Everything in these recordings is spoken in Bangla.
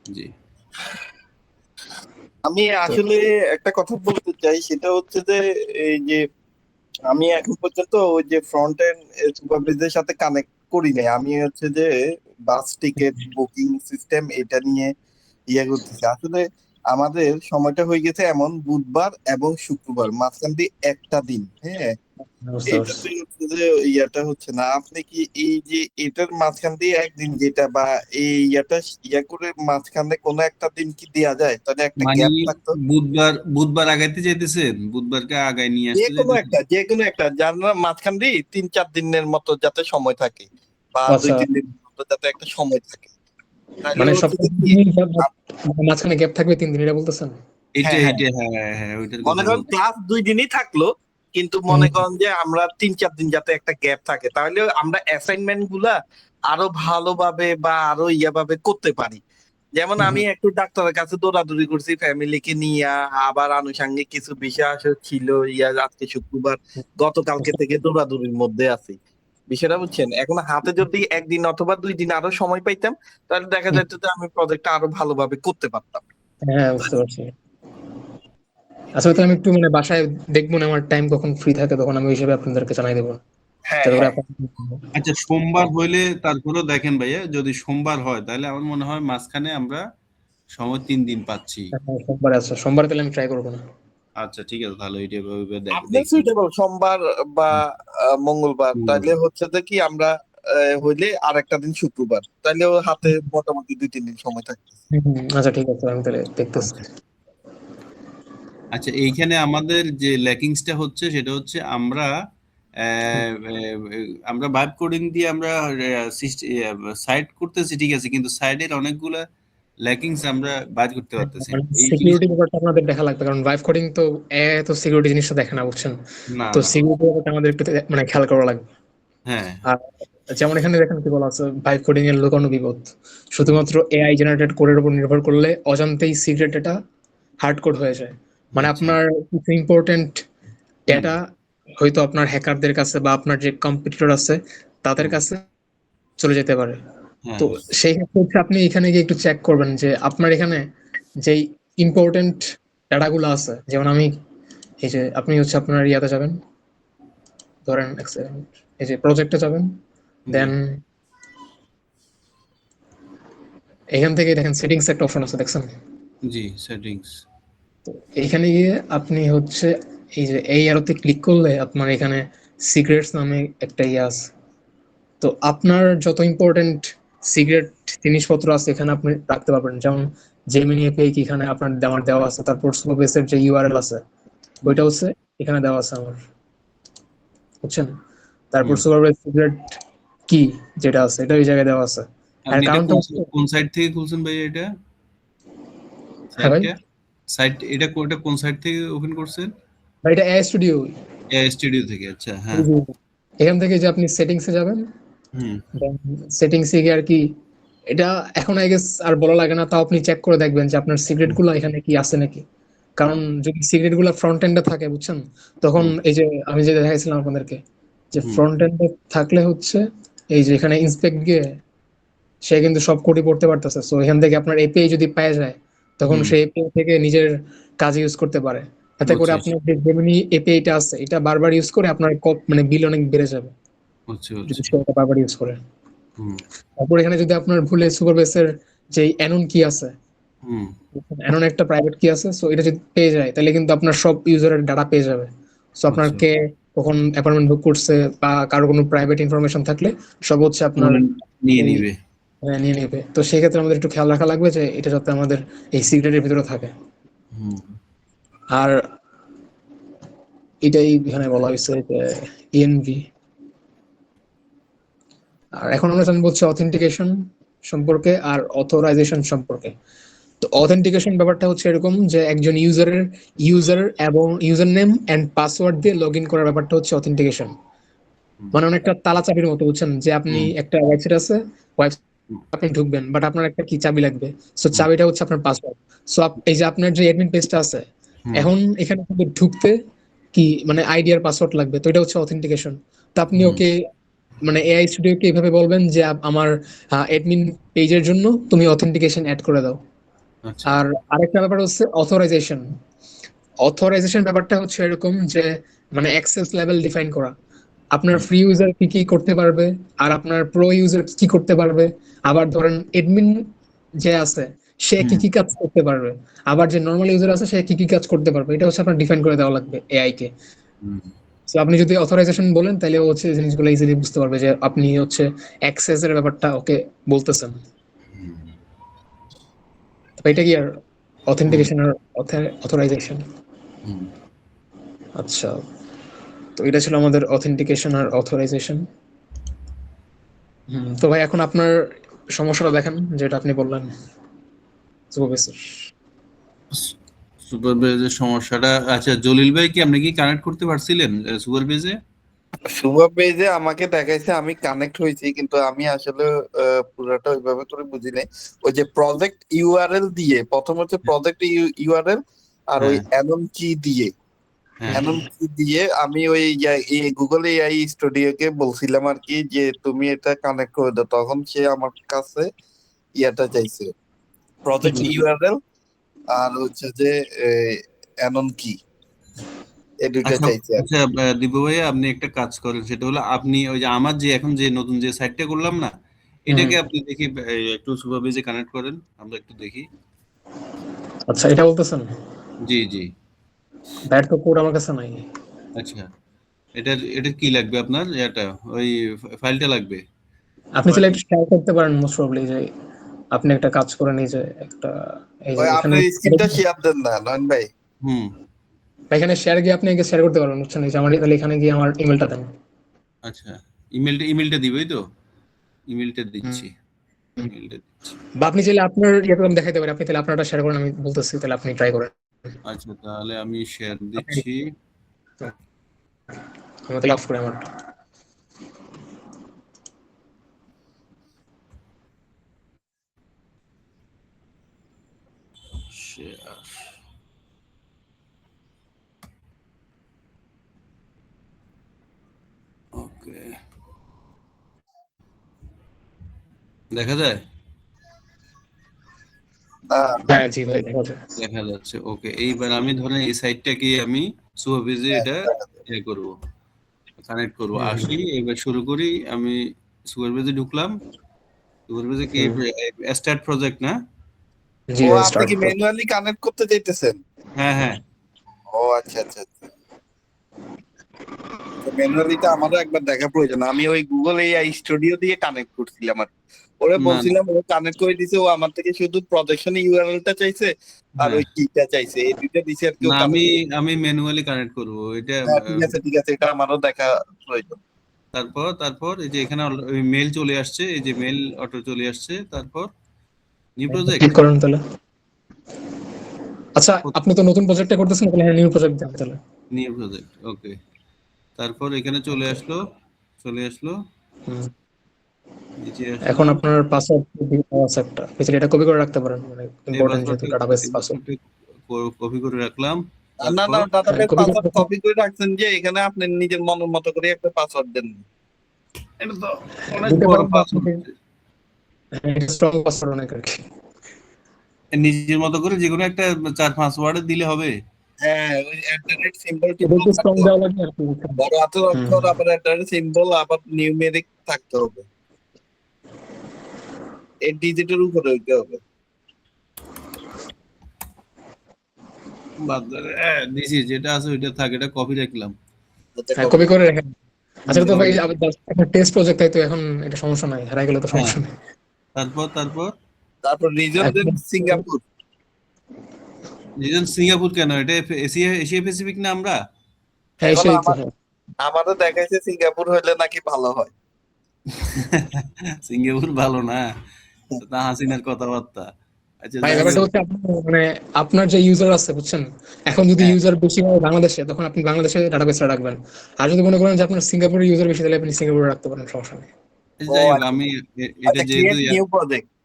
জি। আমি তো আসলে একটা কথা বলতে চাই, সেটা হচ্ছে যে এই যে আমি এখন পর্যন্ত ওই যে ফ্রন্ট এন্ড সুপারভাইজারের সাথে কানেক্ট করি নাই। আমি হচ্ছে যে বাস টিকিট বুকিং সিস্টেম এটা নিয়ে ইয়ে করতেছি আসলে। আমাদের সময়টা হয়ে গেছে এমন বুধবার এবং শুক্রবার মাঝখান দিয়ে একটা দিন, হ্যাঁ। বুঝতে পারছি। এইটাতে হচ্ছে যে ইয়াটা হচ্ছে না। আপনি কি এই যে এটার মাঝখান দিয়ে একদিন যেটা বা এই ইয়াটা ইয়া করে মাঝখানে কোনো একটা দিন কি দেয়া যায়, তাহলে একটা মানে গ্যাপ থাকতো। বুধবার বুধবার আগাইতে চাইতেছেন, বুধবারকে আগায় নিয়ে যে আসতে কোনো চাইতেছেন। একটা, যে কোনো একটা যার না মাঝখান দিয়ে 3-4 দিনের মতো যাতে সময় থাকে, বা দুই আচ্ছা, তিন দিন মতো যাতে একটা সময় থাকে, তাহলে মানে হচ্ছে সপ্তাহে যে তিন কি দিনই আপ- মাঝখানে গ্যাপ থাকবে 3 দিন, এটা বলতেছেন? এইটা হ্যাঁ হ্যাঁ, এইটা হ্যাঁ হ্যাঁ হ্যাঁ, ওইটার মনে কথা করেন বলতে। ক্লাস 2 দিনই থাকলো, কিন্তু মনে হুম, করেন যে আমরা 3-4 দিন যাতে একটা গ্যাপ থাকে, তাহলে আমরা অ্যাসাইনমেন্ট গুলা আরো ভালোভাবে বা আরো ভাবে করতে পারি। যেমন হুম, আমি হুম। একটু ডাক্তারের কাছে দৌড়াদৌড়ি করছি ফ্যামিলিকে নিয়ে, আবার আনুষঙ্গিক কিছু বিষয় আসলে ছিল, আজকে শুক্রবার, গতকালকে বুঝতে থেকে দৌড়াদৌড়ির মধ্যে আছি। বিষয়টা বুঝছেন, এখন হাতে যদি একদিন অথবা 2 দিন আরো সময় পাইতাম, তাহলে দেখা হুম, যেত যে আমি প্রজেক্টটা আরো ভালোভাবে করতে পারতাম। হ্যাঁ, বুঝতে পারছি। আচ্ছা, তাহলে আমি একটু মানে বাসায় দেখবো না, আমার টাইম কখন ফ্রি থাকে তখন আমি ওই হিসেবে আপনাদেরকে জানাই দেবো, হ্যাঁ যাতে করে হ্যাঁ, আপনার। আচ্ছা, সোমবার হইলে তারপরেও দেখেন ভাইয়া, যদি সোমবার হয় তাহলে আমার মনে হয় মাঝখানে আমরা সময় 3 দিন পাচ্ছি। সোমবারে আছে, সোমবারে তাহলে আমি ট্রাই করবো না। আচ্ছা ঠিক আছে, তাহলে ওইটা ওইভাবে আপনি দেখি। সুইটেবল সোমবার বা মঙ্গলবার, হুম। তাইলে হচ্ছে যে কি আমরা হইলে আর একটা দিন শুক্রবার, তাইলে ওর হাতে মোটামুটি 2-3 দিন সময় থাকবে। আচ্ছা, ঠিক আছে, আমি তাহলে দেখতেছি। আচ্ছা আচ্ছা, এইখানে আমাদের যে ল্যাকিংসটা হচ্ছে সেটা হচ্ছে আমরা হুম, আহ, আহ, আমরা ভাইব কোডিং দিয়ে আমরা সাইট করতেছি ঠিক আছে, কিন্তু সাইডের অনেকগুলা ল্যাকিংস আমরা বাইর করতে পারতেছি না। এই জিনিস। সিকিউরিটি ব্যাপারটা আপনাদের দেখা লাগবে, কারণ ভাইভ কোডিং তো তো সিকিউরিটি জিনিসটা দেখে না, বুঝছেন? না তো না। সিকিউরিটি ব্যাপারটা আমাদের একটু মানে খেয়াল করা লাগবে। হ্যাঁ। আর যেমন এখানে দেখেন কি বলা আছে, ভাইভ কোডিং এর লুকানো বিপদ, হুম। শুধুমাত্র এআই জেনারেটেড কোডের উপর নির্ভর করলে অজান্তেই সিক্রেট ডেটা হার্ড কোড হয়ে যায়। মানে আচ্ছা। আপনার কিছু ইম্পর্টেন্ট হুম। ডেটা হয়তো আপনার হ্যাকারদের কাছে বা আপনার যে কম্পিটিটর আছে তাদের হুম। কাছে চলে যেতে পারে। তো হ্যাঁ। সেই ক্ষেত্রে হচ্ছে আপনি এখানে গিয়ে একটু চেক করবেন যে আপনার এখানে যেই ইম্পর্টেন্ট ডাটাগুলো আছে, যেমন আমি এই যে আপনি হচ্ছে আপনার ইয়াতে যাবেন, ধরেন এক সেকেন্ড, এই যে প্রজেক্টে যাবেন, জি। দেন এখান থেকে দেখেন সেটিংস একটা অপশন আছে, দেখছেন? জি, সেটিংস। তো এইখানে গিয়ে আপনি হচ্ছে এই যে এই অ্যারোতে ক্লিক করলে আপনার এখানে সিক্রেটস নামে একটা ইয়ে আছে। তো আপনার যত ইম্পর্টেন্ট সিক্রেট জিনিসপত্র আছে এখানে আপনি রাখতে পারবেন, যেমন জেমিনি এপিআই কি এখানে আপনার দেওয়ার দেওয়া আছে, তারপর স্কোপেসের যে ইউআরএল আছে হুম। ওইটা হচ্ছে এখানে দেওয়া আছে আমার, বুঝছেন? তারপর হুম। সুপারভাইজ সিক্রেট কি যেটা আছে এটা ওই জায়গায় দেওয়া আছে। আর আপনি এটা কারণটা কোন হচ্ছে, কোন সাইট থেকে খুলছেন ভাই এটা? হ্যাঁ ভাই, সাইটটা, সাইট এটা কোনটা কোন সাইট থেকে ওপেন করছেন? ভাই এটা এআই স্টুডিও। এআই স্টুডিও থেকে, আচ্ছা হ্যাঁ। এখান থেকে যে আপনি সেটিংসে যাবেন, হুম। সেটিংসে গিয়ে আর কি এটা এখন আই গেস আর বলা লাগে না, তাও আপনি চেক করে দেখবেন যে আপনার সিক্রেট হুম। গুলো এখানে কি আছে নাকি। কারণ যদি সিক্রেট গুলো ফ্রন্ট এন্ডে থাকে, বুঝছেন, তখন হুম। এই যে আমি যে দেখাইছিলাম আপনাদেরকে, যে হুম। ফ্রন্ট এন্ডে থাকলে হচ্ছে এই যে এখানে ইন্সপেক্ট গিয়ে সে কিন্তু সব কোডই পড়তে পারতেছে। সো এখান থেকে আপনার এপিআই যদি পাওয়া যায় তখন হুম। সে এপিআই থেকে নিজের কাজে ইউজ করতে পারে। এতে করে বুঝছি। আপনার যে জেমিনি এপিআইটা আছে এটা বারবার ইউজ করে আপনার মানে বিল অনেক বেড়ে যাবে বুঝছি যদি বুঝছি। সে এটা বারবার ইউজ করে। হুম। তারপর এখানে যদি আপনার ভুলে সুপারবেসের যে অ্যানন কি আছে, হুম। অ্যানন একটা প্রাইভেট কি আছে, সো এটা যদি পেয়ে যায় তাহলে কিন্তু আপনার সব ইউজারের ডাটা পেয়ে যাবে। সো আপনার আচ্ছা। কে কখন অ্যাপয়েন্টমেন্ট বুক করছে বা কারো কোনো প্রাইভেট ইনফরমেশন থাকলে সব হচ্ছে আপনার মানে নিয়ে এই নিবে। নিয়ে নেবে। তো সেই ক্ষেত্রে আমাদের একটু খেয়াল রাখা লাগবে যে এটা যাতে আমাদের এই সিক্রেটের ভিতরে থাকে। হুম। আর এটাই এখানে বলা হয়েছে যে ইএনভি। আর এখন আমরা জানবো হচ্ছে অথেন্টিকেশন সম্পর্কে আর অথরাইজেশন সম্পর্কে। তো অথেন্টিকেশন ব্যাপারটা হচ্ছে এরকম যে একজন ইউজার এবং ইউজার নেম এন্ড পাসওয়ার্ড দিয়ে লগ ইন করার ব্যাপারটা হচ্ছে অথেন্টিকেশন। হুম। মানে অনেকটা তালা চাবির মতো, বুঝছেন, যে আপনি হুম। একটা ওয়েবসাইট আছে, ওয়েবসাইট হুম। আপনি ঢুকবেন বাট আপনার একটা কি চাবি লাগবে। সো হুম। চাবিটা হচ্ছে আপনার পাসওয়ার্ড। সো এই যে আপনার যে অ্যাডমিন পেজটা আছে, হুম। এখন এখানে কিন্তু ঢুকতে কি মানে আইডি আর পাসওয়ার্ড লাগবে, তো এটা হচ্ছে অথেন্টিকেশন। তো আপনি হুম। ওকে মানে এআই স্টুডিওকে এইভাবে বলবেন যে আমার অ্যাডমিন পেজের জন্য তুমি অথেন্টিকেশন অ্যাড করে দাও। আচ্ছা আর আরেকটা ব্যাপার হচ্ছে অথরাইজেশন। অথরাইজেশন ব্যাপারটা হচ্ছে এরকম যে মানে অ্যাক্সেস লেভেল ডিফাইন করা। আপনার ফ্রি ইউজার কি কি করতে পারবে, আর আপনার প্রো ইউজার কি করতে পারবে। আবার ধরেন এডমিন যে আছে সে কি হুম কি কাজ করতে পারবে, আবার যে নর্মাল ইউজার আছে সে কি কি কাজ করতে পারবে, এটা হচ্ছে আপনার ডিফাইন করে দেওয়া লাগবে এআই কে। হুম তো আপনি যদি অথরাইজেশন বলেন তাহলে ও হচ্ছে এই জিনিসগুলো ইজিলি বুঝতে পারবে যে আপনি হচ্ছে অ্যাক্সেস এর ব্যাপারটা ওকে বলতেছেন। তো এটা কি আর হুম অথেন্টিকেশন আর অথরাইজেশন। হুম। আচ্ছা, তো এটা ছিল আমাদের অথেন্টিকেশন আর অথরাইজেশন। তো ভাই এখন আপনার সমস্যাটা দেখেন যেটা আপনি বললেন সুপারভাইজার। সুপার বেজের সমস্যাটা, আচ্ছা জলিল ভাই কি আপনি কি কানেক্ট করতে পারছিলেন সুপার বেজে? শুভ পেজে আমাকে দেখাইছে আমি কানেক্ট হয়েছি, কিন্তু আমি আসলে পুরোটা ওইভাবে করে বুঝি নাই। ওই যে প্রজেক্ট ইউআরএল দিয়ে, প্রথম হচ্ছে প্রজেক্ট ইউআরএল, আর ওই হ্যাঁ অ্যানন কি দিয়ে, হ্যাঁ অ্যানন কি দিয়ে আমি ওই গুগল এআই স্টুডিওকে বলছিলাম আর কি যে তুমি এটা কানেক্ট করে দাও, তখন সে আমার কাছে ইয়াটা চাইছে, প্রজেক্ট ইউআরএল আর হচ্ছে যে অ্যানন কি, এই দুইটা আচ্ছা চাইছে আর আচ্ছা। দিবু ভাই আপনি একটা কাজ করেন, সেটা হলো আপনি ওই যে আমার যে এখন যে নতুন যে সাইটটা করলাম না, এটাকে আপনি দেখি একটু সুপার বেজে কানেক্ট করেন, আমরা একটু দেখি। আচ্ছা, এটা বলতেছেন জি জি। ব্যাট তো কোড আমার কাছে নাই। আচ্ছা, এটা কি লাগবে আপনার, এটা ওই ফাইলটা লাগবে। আপনি চাইলে ফাইল একটু শেয়ার করতে পারেন মোস্ট প্রবাবলি যে আপনি একটা কাজ করেন এই যে একটা এই যে ওই এখানে আপনার স্ক্রিনটা শেয়ার দেন না নয়ন ভাই। হুম। এখানে শেয়ার গিয়ে আপনি শেয়ার করতে পারবেন, বুঝছেন? এই যে আমার তাহলে এখানে গিয়ে আমার ইমেলটা দেন। আচ্ছা, ইমেলটা দিবই তো, ইমেলটা দিচ্ছি, ইমেলটা দিচ্ছি। বা আপনি চাইলে আপনার ইয়েতে আমি দেখাইতে পারি, আপনি তাহলে আপনারটা শেয়ার করেন, আমি বলতেছি তাহলে আপনি ট্রাই করেন। আচ্ছা তাহলে আমি শেয়ার আপনি দিচ্ছি। আমি তাহলে অফ করি আমার। শেয়ার, ওকে, দেখা যায়, না, হ্যাঁ জি ভাই, দেখা যায়। দেখা যাচ্ছে। ওকে, এইবার আমি ধরেন এই সাইটটাকে আমি সুপারভিজে এটা ইয়ে করবো, কানেক্ট করবো, আসি এবার শুরু করি। আমি সুপারভিজে ঢুকলাম, সুপারভিজে কি স্টার্ট প্রজেক্ট না? জি ও ভাই, আপনি স্টার্ট কি করুন। ম্যানুয়ালি কানেক্ট করতে চাইতেছেন? হ্যাঁ হ্যাঁ। ও আচ্ছা আচ্ছা আচ্ছা। ম্যানুয়ালিটা আমারও একবার দেখা প্রয়োজন। আমি ওই গুগল এআই স্টুডিও দিয়ে কানেক্ট করছিলাম আর ওরে না না। বলছিলাম, ও কানেক্ট করে দিছে, ও আমার থেকে শুধু প্রজেকশন ইউআরএলটা চাইছে আর হ্যাঁ ওই কিটা চাইছে, এই দুইটা দিছে আর কেউ না, আমি কানেক্ট। আমি ম্যানুয়ালি কানেক্ট করবো এটা। হ্যাঁ ঠিক আছে ঠিক আছে, এটা আমারও দেখা প্রয়োজন। তারপর তারপর এই যে এখানে মেল চলে আসছে, এই যে মেল অটো চলে আসছে, তারপর নিউ প্রজেক্ট। ক্লিক করেন তাহলে। আচ্ছা, আপনি তো নতুন প্রজেক্টটা করতেছেন, তাহলে হ্যাঁ নিউ প্রজেক্ট দেন তাহলে। নিউ প্রজেক্ট, ওকে। তারপর এখানে চলে ওকে। আসলো, চলে আসলো, নিচে এখন আসলাম। আপনার পাসওয়ার্ড আছে একটা, বেসিক্যালি এটা কপি করে রাখতে পারেন, মানে এই ইম্পর্টেন্ট যেহেতু পাসওয়ার্ডটা, ডাটাবেস এই পাসওয়ার্ড। পাসওয়ার্ডটা কপি করে রাখলাম। না না, তারপর ডাটাবেস কপি করে পাসওয়ার্ড কপি করে রাখছেন যে, এখানে আপনি নিজের মনের মতো করে একটা পাসওয়ার্ড দেন। এটা তো অনেক দিতে বড় পারেন, বা পাসওয়ার্ড, স্ট্রং পাসওয়ার্ড অনেক আর কি। নিজের মতো করে যে কোনো একটা 4-5 ওয়ার্ডে দিলে হবে। হ্যাঁ, ওই সিম্বল এটা টিম্বল একটু স্ট্রং থাকতে দেওয়া হবে, লাগে আর কি। বড় হাতের হুম। অক্ষর, আবার সিম্বল, আবার নিউমেরিক থাকতে হবে, এই ডিজিটের উপরে হইতে হবে। বাদ দাও, দিছি যেটা আছে ওইটা থাক, এটা কপি রাখলাম। যাতে হ্যাঁ, কপি। কপি করে রাখেন। আচ্ছা, তো ভাই কপি, টেস্ট প্রজেক্ট, তাই তো এখন এটা সমস্যা নাই, হারাই গেলে তো হ্যাঁ। সমস্যা নেই। তারপর তারপর তারপর রিজন দেন এখন সিঙ্গাপুর। রিজন সিঙ্গাপুর কেন? এটা এশিয়া, এশিয়া প্যাসিফিক না আমরা? হ্যাঁ এখন এসেই তো, হ্যাঁ। আমারও দেখাইছে সিঙ্গাপুর হইলে নাকি ভালো হয়। সিঙ্গাপুর ভালো না, তা হাসিনার কথাবার্তা। আচ্ছা ভাই যাই ব্যাপারটা হোক। হচ্ছে মানে আপনার যে ইউজার আছে, বুঝছেন? এখন যদি হ্যাঁ ইউজার বেশি হয় বাংলাদেশে, তখন আপনি বাংলাদেশে ডাটাবেসটা রাখবেন। আর যদি মনে করেন যে আপনার সিঙ্গাপুরের ইউজার বেশি, তাহলে আপনি সিঙ্গাপুরে রাখতে পারেন, সমস্যা নেই। ও যাই হোক, আচ্ছা আমি এটা আচ্ছা, যেহেতু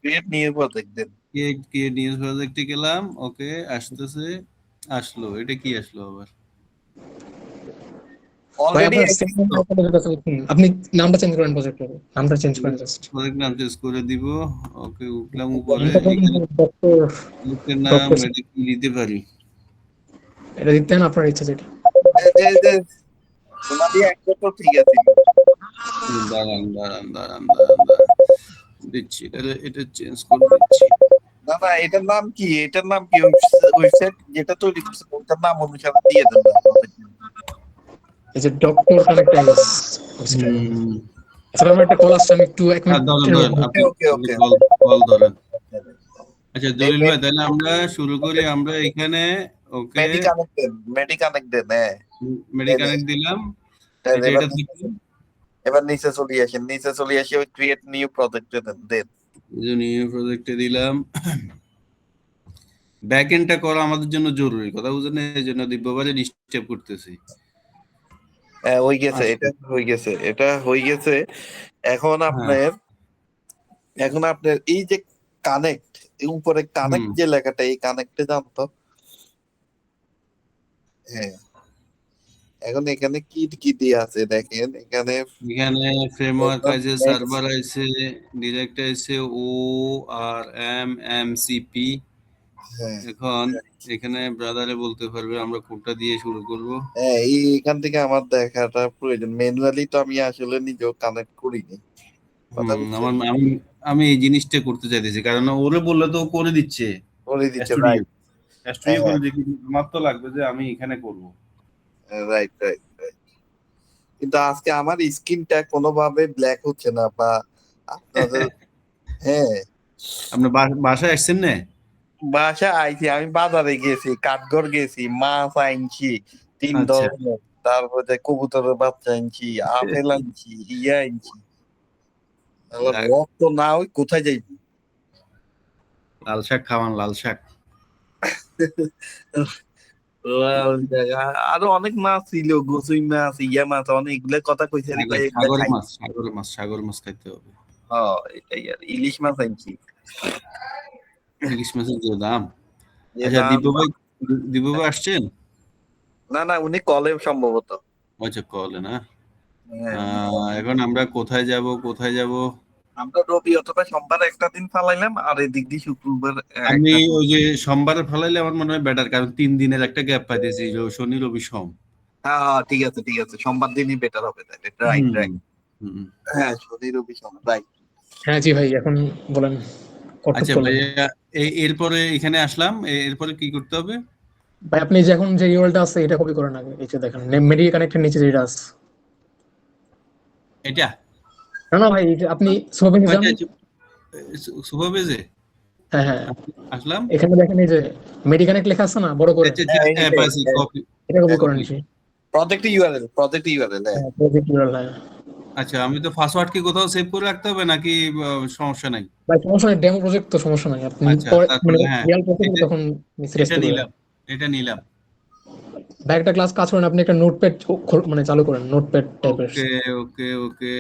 ক্রিয়েট নিউ প্রজেক্ট দেন। নিউজ প্রজেক্টে গেলাম, ওকে আসতেছে, আসলো, এটা কি আসলো আবার? ভাই অলরেডি আপনার same number project আছে, আপনি নামটা চেঞ্জ করেন প্রজেক্টের, নামটা চেঞ্জ করেন জাস্ট। প্রজেক্ট নাম চেঞ্জ করে দিব। ওকে, উঠলাম উপরে, নামটা বলেন এখানে ডক্টর, প্রজেক্টের নাম ডক্টর এটা কি দিতে পারি? এটা দিতে দেন আপনার ইচ্ছা যেটা। সোনালি একটা তো ঠিক আছে। দাঁড়ান দাঁড়ান দাঁড়ান দাঁড়ান দাঁড়ান, দিচ্ছি, এটা চেঞ্জ করে দিচ্ছি। না না, এটার নাম কি? এটার নাম কি? ওয়েবসাইট যেটা তৈরি করছে ওটার নাম অনুসারে দিয়ে দেন না। এই যে ডক্টর কানেক্ট আইএস। আচ্ছা আমার একটা কল আসছে, আমি একটু এক ধরেন মিনিটের ধরেন, মধ্যে। আপনি ওকে ওকে কল কল ধরেন। আচ্ছা এই দলিল ভাই, তাহলে আমরা শুরু করি। আমরা এখানে ওকে মেডি কানেক্টেড হ্যাঁ। মেডিকানেক্ট দিলাম। এটা এবার এটা থেকে এবার নিচে চলে আসেন, নিচে চলে আসে ওই ক্রিয়েট নিউ প্রজেক্ট দেন। নিউ প্রজেক্টে দিলাম। ব্যাকএন্ডটা করা আমাদের জন্য জরুরি, কথা বুঝেন, এই জন্য দিব্যবারে ডিস্টার্ব করতেছি। হ্যাঁ হয়ে গেছে, আচ্ছা, এটা হয়ে গেছে, এটা হয়ে গেছে। এখন হ্যাঁ, আপনার এই যে কানেক্ট, উপরে কানেক্ট হুম, যে লেখাটা, এই কানেক্টে যান তো। হ্যাঁ, এখন এখানে কি কি দিয়ে আছে দেখেন এখানে। এখানে ফ্রেমওয়ার্ক আছে, সার্ভার আছে, ডিরেক্ট আছে, ও আর এমসিপি। হ্যাঁ এখন এখানে ব্রাদারে বলতে পারবে আমরা কোনটা দিয়ে শুরু করব। হ্যাঁ, এখান থেকে আমার দেখাটা প্রয়োজন। ম্যানুয়ালি তো আমি আসলে নিজেও কানেক্ট করিনি, কথা বুঝছেন? আমি আমি এই জিনিসটা করতে চাইতেছি, কারণ ওরে বললে তো ও করে দিচ্ছে। করে দিচ্ছে, স্টুডিও রাইট। স্টুডিও হ্যাঁ করে দিচ্ছে, কিন্তু আমার তো লাগবে যে আমি এখানে করব। Right right right. কিন্তু আজকে আমার স্ক্রিনটা কোনোভাবে ব্ল্যাক হচ্ছে না বা আপনাদের। হ্যাঁ, আপনি বাসায় আসছেন না? বাসা আইছি, আমি বাজারে গেছি, কাঠগড় গেছি, মাছ আনছি 3 আচ্ছা, ধরনের, তারপরে কবুতরের বাচ্চা আনছি, আপেল আনছি, ইয়া আনছি। আবার যাক, রক্ত না ওই কোথায় যাইবি? লাল শাক খাওয়ান, লাল শাক। আরো অনেক মাছ ছিল, গোসুই মাছ, ইয়া মাছ, অনেক এগুলা কথা কইছে রে, কই এগুলা সাগর খাই। মাছ, সাগর মাছ, সাগর মাছ খাইতে হবে। হ্যাঁ এটাই, আর ইলিশ মাছ আনছি। ইলিশ মাছের যে দাম। যে আচ্ছা, দাম। দিব্য ভাই আসছেন? না না, উনি কলে সম্ভবত। আচ্ছা, কলে না। হ্যাঁ উনি call-এ। এখন আমরা কোথায় যাব, কোথায় যাব? আমরা রবি অথবা সোমবার একটা দিন ফালাইলাম, আর এদিক দিয়ে শুক্রবার আমি একটা দিন। ওই যে সোমবারে ফেলাইলে আমার মনে হয় বেটার, কারণ 3 দিনের একটা গ্যাপ পাইতেছি, শনি রবি সোম। হ্যাঁ হ্যাঁ ঠিক আছে ঠিক আছে, সোমবার দিনই বেটার হবে তাহলে, রাইট হুম, রাইট। হুম। হ্যাঁ শনি রবি সোম, রাইট। হ্যাঁ জি ভাই, এখন বলেন কটক আচ্ছা করলেন। ভাইয়া, এরপরে এখানে আসলাম, এরপরে কি করতে হবে? ভাই আপনি যে এখন যে ইউআরএলটা আছে এটা কপি করেন আগে, এই যে দেখেন মেডি কানেক্টের নিচে যেটা আছে। এটা না না ভাই, এই যে আপনি সোফাবে যান। সুপার পেজে হ্যাঁ হ্যাঁ, আসলাম। এখানে দেখেন এই যে মেডি কানেক্ট লেখা আছে না বড় করে, আচ্ছা, হ্যাঁ এই অ্যাপ যে আছে, কপি এটা কপি করেন কপি। জি। প্রজেক্ট ইউআরএল হ্যাঁ। হ্যাঁ প্রজেক্ট ইউআরএল, হ্যাঁ। আচ্ছা, আমি তো পাসওয়ার্ড কি কোথাও সেভ করে রাখতে হবে নাকি? সমস্যা নাই। ভাই সমস্যা নেই, ডেমো প্রজেক্ট তো সমস্যা নাই, আপনি আচ্ছা, পরে মানে তারপরে হ্যাঁ, রিয়াল প্রজেক্ট এটা তখন এটা রেস্টে করবেন। নিলাম, এটা নিলাম। ভাই একটা ক্লাস কাজ করেন, আপনি একটা নোটপ্যাড মানে চালু করেন, নোটপ্যাড টাইপের। ওকে, ওকে, ওকে।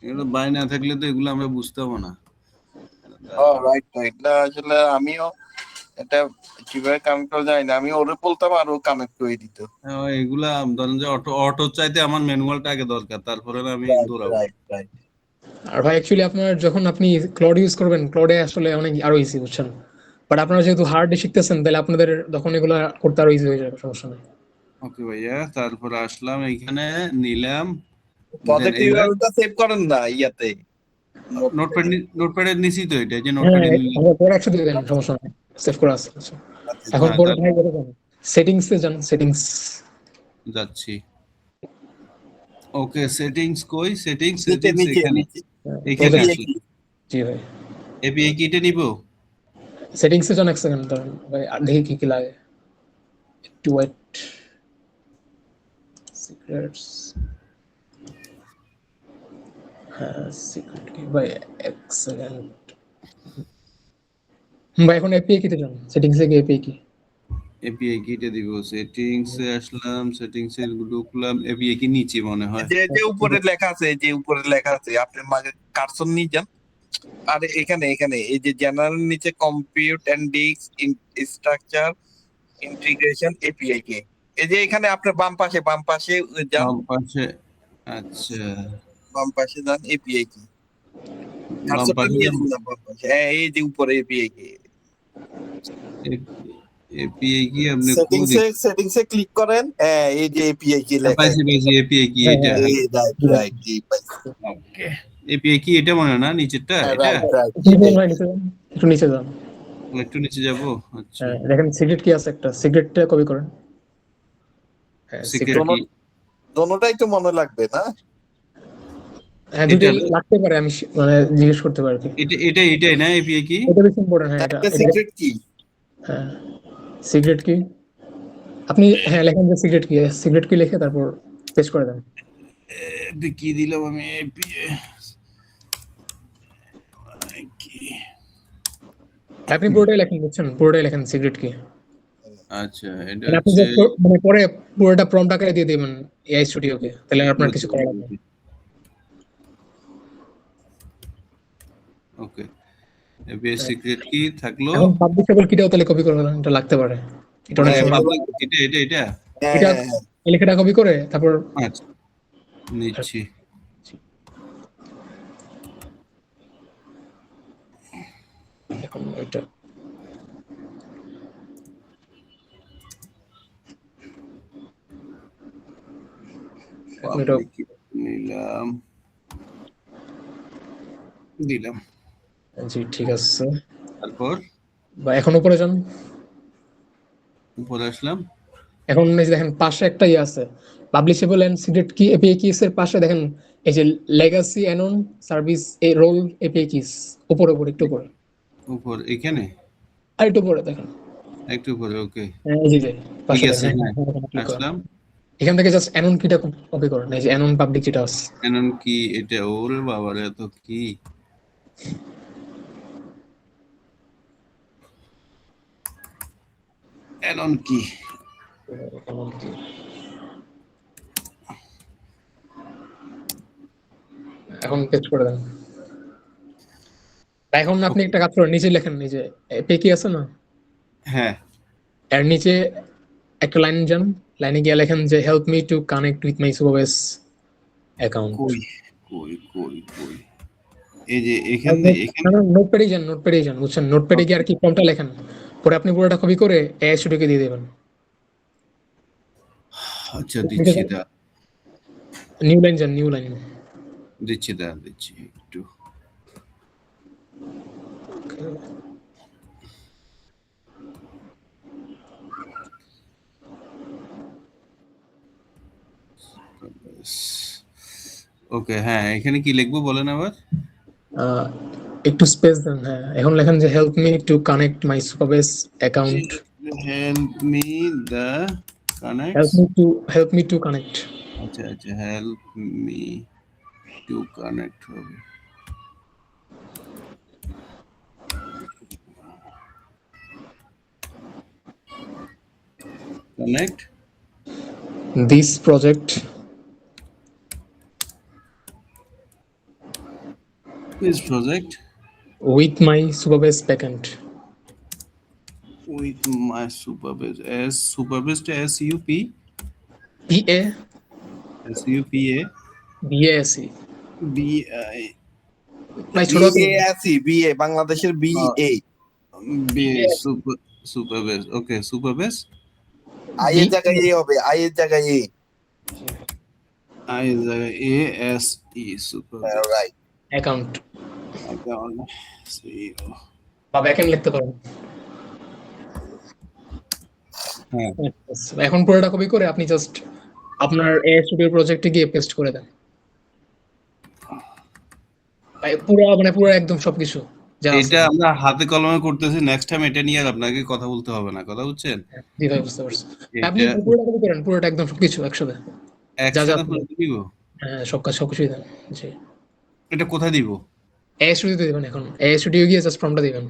এগুলো বাই না থাকলে তো এগুলো আমরা বুঝতেও না। ও দাঁড়ান। রাইট রাইট, না আসলে আমিও এটা কিভাবে কানেক্ট করা যায় না, আমি ওরে বলতাম আর ও কানেক্ট করে দিত। এগুলা ধরেন যে অটো অটো চাইতে আমার ম্যানুয়ালটা আগে দরকার, তারপরে না আমি রাইট দৌড়াবো। Right right. আর ভাই অ্যাকচুয়ালি আপনার যখন আপনি ক্লাউড ইউজ করবেন, ক্লাউডে আসলে অনেক আরো ইজি, বুঝছেন। বাট আপনারা যেহেতু হার্ডে শিখতেছেন, তাহলে আপনাদের তখন এগুলো করতে আরো ইজি হয়ে যাবে, সমস্যা নেই। ওকে ভাইয়া, তারপরে আসলাম এইখানে, নিলাম। দেন প্রজেক্ট এইবার ইউআরএলটা সেভ করেন না ইয়াতে, নোটপ্যাড, নোটপ্যাডের নিচেই তো এটা, যে হ্যাঁ নোটপ্যাডে নিলাম। আমরা পরে একসাথে দিয়ে দেন, সমস্যা নেই, সেভ করে আছে। আচ্ছা, এখন হ্যাঁ, পরে ভাই বলে দেন, সেটিংস এ যান, সেটিংস। যাচ্ছি। ওকে, সেটিংস কই? সেটিংস, নিচে সেটিংস নিচে এখানে, নিচে এখানে প্রজেক্ট, এপিআই আসলাম। কি? জি ভাই। এপিআই কিটা নিব। সেটিংস এ যান, এক সেকেন্ড দাঁড়ান ভাই, আর দেখি কি কি লাগে, একটু ওয়েট। সিক্রেটস, হ্যাঁ সিক্রেট কি ভাই, এক সেকেন্ড। ভাই এখন এপিআই কিতে যান, সেটিংস এ গিয়ে এপিআই কি। এপিআই কিটা দিব, সেটিংস এ আসলাম, সেটিংস এ ঢুকলাম, এপিআই কি নিচে মনে হয়। যে যে উপরে লেখা আছে, যে উপরে লেখা আছে আপনি মাঝে কার্সর নিয়ে যান। আরে এখানে এখানে এই যে জেনারেল নিচে compute and disk structure integration API কে, এই যে এখানে আপনার বাম পাশে যান, বাম পাশে। আচ্ছা, বাম পাশে যান, এপিআই কি বাম কার্সরটা পাশে নিয়ে যান না, বাম পাশে, হ্যাঁ, এই যে উপরে এপিআই কি এপিআই কি আপনি সেটিংসে ক্লিক করেন, হ্যাঁ, এই যে এপিআই কি লেখা পাইছি পাইছি এপিআই কি হ্যাঁ, এটা? হ্যাঁ, এই রাইট জি ভাই। রাইট, জি পাইছি, ওকে, এপিআই কি এটা মনে হয় না নিচেরটা হ্যাঁ, এটা? রাইট রাইট, নিচে যান, নিচে যান, একটু নিচে যান। একটু নিচে যাব। আচ্ছা, হ্যাঁ, দেখেন সিক্রেট কি আছে, একটা সিক্রেটটা কপি করেন। হ্যাঁ, সিক্রেট সিক্রেট। কি? দোনোটাই তো মনে লাগবে না? হ্যাঁ, এটা দুইটাই লাগতে পারে, আমি মানে জিজ্ঞেস করতে পারি কি। এটাই না এপিআই কি? এটা বেশি ইম্পর্টেন্ট। হ্যাঁ, এটা একটা এটা সিক্রেট কি? হ্যাঁ, সিক্রেট কি আপনি, হ্যাঁ, লেখেন যে সিক্রেট কি, সিক্রেট কি লিখে তারপর পেস্ট করে দেন। এটা কি দিলাম আমি? এপিআই কি? আপনি পুরোটাই লেখেন, বুঝছেন, পুরোটাই লেখেন সিক্রেট কি। আচ্ছা, এটা মানে আপনি হচ্ছে just মানে পরে পুরোটা প্রম্পট আকারে দিয়ে দিবেন এআই স্টুডিওকে, তাহলে আর আপনার কিছু করা লাগবে না। ওকে, এপিআই সিক্রেট কি থাকলো? এখন পাবলিশেবল কিটাও তাহলে কপি করে ফেলেন, এটা লাগতে পারে। এটা অনেক হ্যাঁ, সময় পাবলিক এটা হ্যাঁ এটা হ্যাঁ হ্যাঁ, লেখাটা কপি করে তারপর আচ্ছা, নিচ্ছি। এখন এটা এখন এটা পাবলিক নিলাম, দিলাম। জি ঠিক আছে। তারপর বা এখন উপরে যান। উপরে আসলাম। এখন এই যে দেখেন পাশে একটা ইয়ে আছে, পাবলিশেবল এন্ড সিক্রেট কি এপিআই কিস এর পাশে দেখেন এই যে লেগাসি অ্যানন সার্ভিস এ রোল এপিআই কিস, উপরে উপরে একটু উপরে, উপর এখানে আর একটু উপরে দেখেন। একটু উপরে। ওকে, হ্যাঁ, এই যে ঠিক পাশে আছে, দেখেন, হ্যাঁ, হ্যাঁ, হ্যাঁ, click করেন। আসলাম। এখান থেকে জাস্ট অ্যানন কিটা কপি করেন, এই যে অ্যানন পাবলিক যেটা আছে। ক্যানন কি এটা? ওরে বাবারে, এত কি! ক্যানন কি? Canon key। এখন পেস্ট করে দেন। এখন আপনি ওকে, একটা কাজ করেন, নিচে লেখেন, এই যে এপিআই কি আছে না, হ্যাঁ, এর নিচে একটা লাইন যান, লাইনে গিয়ে লেখেন যে help me to connect with my supervise account. কই কই, এই যে এখানে। নোটপ্যাডে যান, নোটপ্যাডে যান, বুঝছেন, নোটপ্যাডে গিয়ে আর কি ফর্মটা লেখেন, পরে আপনি পুরোটা কপি করে এআই স্টুডিওকে দিয়ে দেবেন। আচ্ছা, দিচ্ছি দা, নিউ লাইন যান, নিউ লাইন। দিচ্ছি একটু। ওকে, হ্যাঁ, এখানে কি লিখবো বলেন আবার? একটু স্পেস দেন। হ্যাঁ, এখন লেখেন যে help me to connect my supervise account. Help me the connects. Help me to connect. আচ্ছা, হেল্প মি টু কানেক্ট হবে। Connect this project this project with my supervise backend. with my supervisor as supervised SUP P A SUPA B A C BI ভাই ছোট বিএ আছি, বিএ বাংলাদেশের B A, B supervised. Okay, supervised. I এর জায়গায় এ হবে, আই এর জায়গায় A, I is ASE supervised. Right. Account Account CEO. বা ব্যাকএন্ড লিখতে পারেন। হ্যাঁ, এখন পুরোটা কপি করে আপনি জাস্ট আপনার এআই স্টুডিও প্রজেক্টে গিয়ে পেস্ট করে দেন। ভাই পুরো মানে পুরো একদম সবকিছু যা আছে। এটা আমরা হাতে কলমে করতেছি, নেক্সট টাইম এটা নিয়ে আর আপনাকে কথা বলতে হবে না, কথা বুঝছেন? জি ভাই, বুঝতে পারছি। আপনি এটা পুরোটা কপি করেন, পুরোটা একদম সবকিছু একসাথে, যা যা একসাথে আছে। করে দিব। হ্যাঁ, সব কাজ সবকিছুই দেন। জি, এটা কোথায় দিব? এআই স্টুডিওতে দিবেন, এখন এআই স্টুডিও গিয়ে জাস্ট ফর্মটা দিবেন।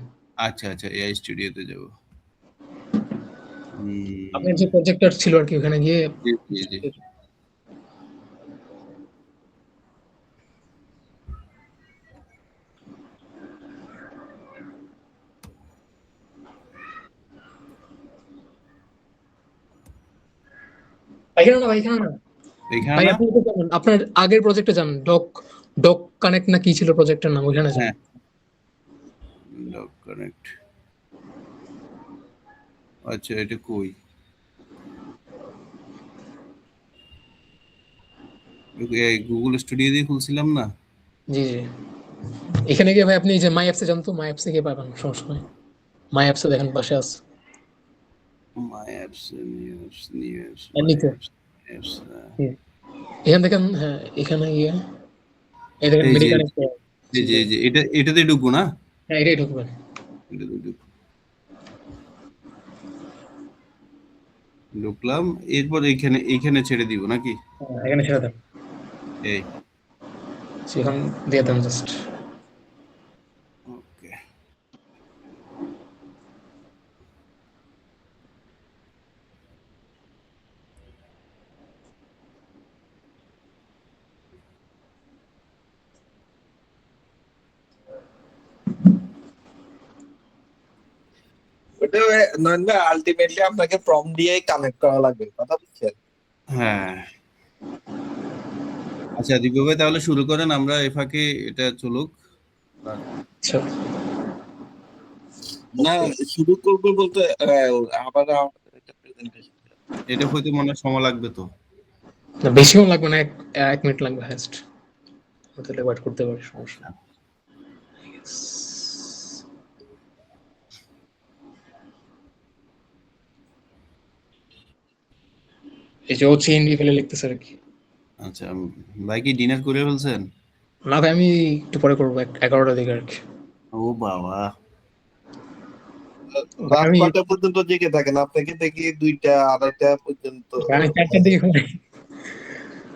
আচ্ছা, AI স্টুডিওতে যাব। আপনার যে প্রজেক্টর ছিল আর কি, ওখানে গিয়ে জি। এখানে না ভাই, এখানে না এখানে ভাই, না? আপনি তো জানেন, আপনার আগের প্রজেক্টে যান, ডক ডক কানেক্ট না কি ছিল প্রজেক্টের নাম, ওইখানে যান। হ্যাঁ, ডক কানেক্ট। আচ্ছা, এটা কই? গুগল স্টুডিও দিয়ে খুলছিলাম না? জি জি, এখানে গিয়ে ভাই আপনি এই যে মাই অ্যাপসে যান, তো মাই অ্যাপসে গিয়ে পাবেন, সমস্যা নেই। মাই অ্যাপসে দেখেন পাশে আছে, my apps, new apps, new apps, এর মাই নিচে। Apps, apps. জি। এখানে দেখেন, হ্যাঁ এখানে গিয়ে এই দেখেন এই মেডি যে, কানেক্ট। জি জি, এই যে এটাতে ঢুকবো না? হ্যাঁ এটাই ঢুকবেন। এটাতে ঢুকলাম। এরপর এইখানে ছেড়ে দিব নাকি? হ্যাঁ, এখানে ছেড়ে দেন, এই, সেখান দিয়ে দেন জাস্ট। ওকে। ওটা নয়ন ভাই, আলটিমেটলি আপনাকে প্রম্পট দিয়েই কানেক্ট করা লাগবে, কথা বুঝছেন? হ্যাঁ, আচ্ছা দিব্য ভাই, তাহলে শুরু করেন, আমরা এই ফাঁকে এটা চলুক। আর আচ্ছা, না, শুরু করবো বলতে আবার একটা presentation। এটা হয়তো মনে হয় সময় লাগবে তো। না বেশিক্ষণ লাগবে না, 1 মিনিট লাগবে হাইস্ট, তাহলে ওয়েট করতে পারি, সমস্যা নেই। এই যে ও চেইন ফেলে লিখতেছে আর কি। আচ্ছা, ভাই কি ডিনার করে ফেলছেন? না ভাই, আমি একটু পরে করবো, 11টার দিকে আর কি। ও বাবা! ভাই রাত আমি কয়টা পর্যন্ত জেগে থাকেন? আপনাকে দেখি 2টা 2:30 পর্যন্ত। আমি 4টার দিকে ঘুমাই।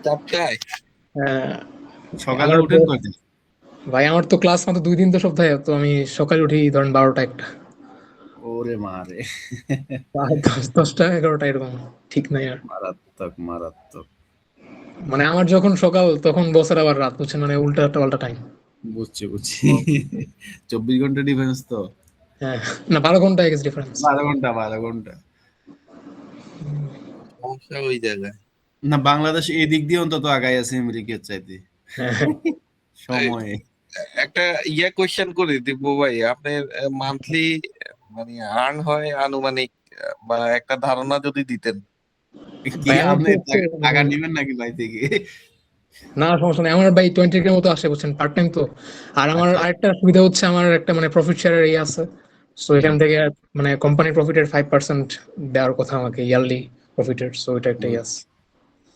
4টায়? আহ, সকালে আমার উঠেন কয়টায়? ভাই আমার তো ক্লাস মাত্র 2 দিন তো সপ্তাহে, তো আমি সকালে উঠি ধরেন 12টা একটা, ওরে মারে! আর 10টা 11টা এরকম, ঠিক নাই আর। মারাত্মক, মারাত্মক। মানে আমার যখন সকাল তখন বসের আবার রাত, বুঝছেন, মানে উল্টা পাল্টা টাইম। বুঝছি, বুঝছি। 24 ঘন্টা ডিফারেন্স তো। হ্যাঁ, না 12 ঘন্টা এক্স ডিফারেন্স। 12 ঘন্টা, 12 ঘন্টা। সমস্যা ওই জায়গায়। না, বাংলাদেশ এই দিক দিয়ে অন্তত আগাই আছে আমেরিকার চাইতে হ্যাঁ, এই, সময়ে। একটা কোয়েশ্চেন করে দিব্য ভাই, আপনার মান্থলি মানে আর্ন হয় আনুমানিক, বা একটা ধারণা যদি দিতেন। কি ভাই আমার তো আপনি হচ্ছে টাকা নিবেন নাকি ভাই থেকে? না সমস্যা নেই, আমার ভাই 20 মতো আসে, বুঝছেন, পার্ট টাইম তো। আর আমার আচ্ছা, আরেকটা সুবিধা হচ্ছে, আমার একটা মানে প্রফিট শেয়ারের ইয়ে আছে। সো এখান হুম, থেকে মানে কোম্পানির প্রফিটের 5% দেওয়ার কথা আমাকে ইয়ারলি প্রফিটের, সো এটা একটা হুম। ইয়ে আছে।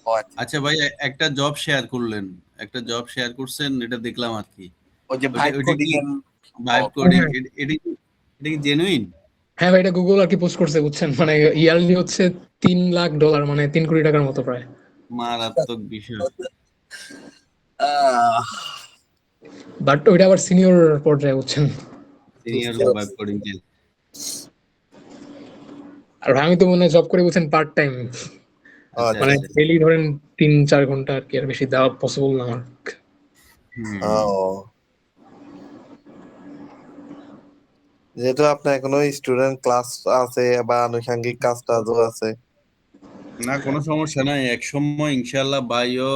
ও আচ্ছা, আচ্ছা ভাই, একটা জব শেয়ার করলেন, একটা জব শেয়ার করছেন, এটা দেখলাম আর কি। ওই যে ওইটা ভাইব ওইটা কোডিং কি এর। ভাইব হ্যাঁ কোডিং? হ্যাঁ এটা কি জেনুইন? হ্যাঁ ভাই, এটা গুগল আর কি পোস্ট করছে, বুঝছেন, মানে ইয়ারলি হচ্ছে $3 লাখ, মানে 3 কোটি টাকার মতো প্রায়। মারাত্মক বিষয়। আহ, বাট ওইটা আবার সিনিয়র পর্যায়ে, বুঝছেন। সিনিয়র বুঝতে ভাইব পারছি। কোডিং। আর আমি তো মনে জব করে, বুঝছেন, পার্ট টাইম, ও আচ্ছা, আচ্ছা মানে আচ্ছা। ডেইলি ধরেন 3-4 ঘন্টা আর কি, আর বেশি দেওয়া পসিবল না আমার। হুম। ও, যেহেতু আপনার এখনো স্টুডেন্ট ক্লাস আছে বা আনুষঙ্গিক কাজ টাজও আছে। না, কোনো সমস্যা নাই, এক সময় ইনশাল্লাহ বায়ো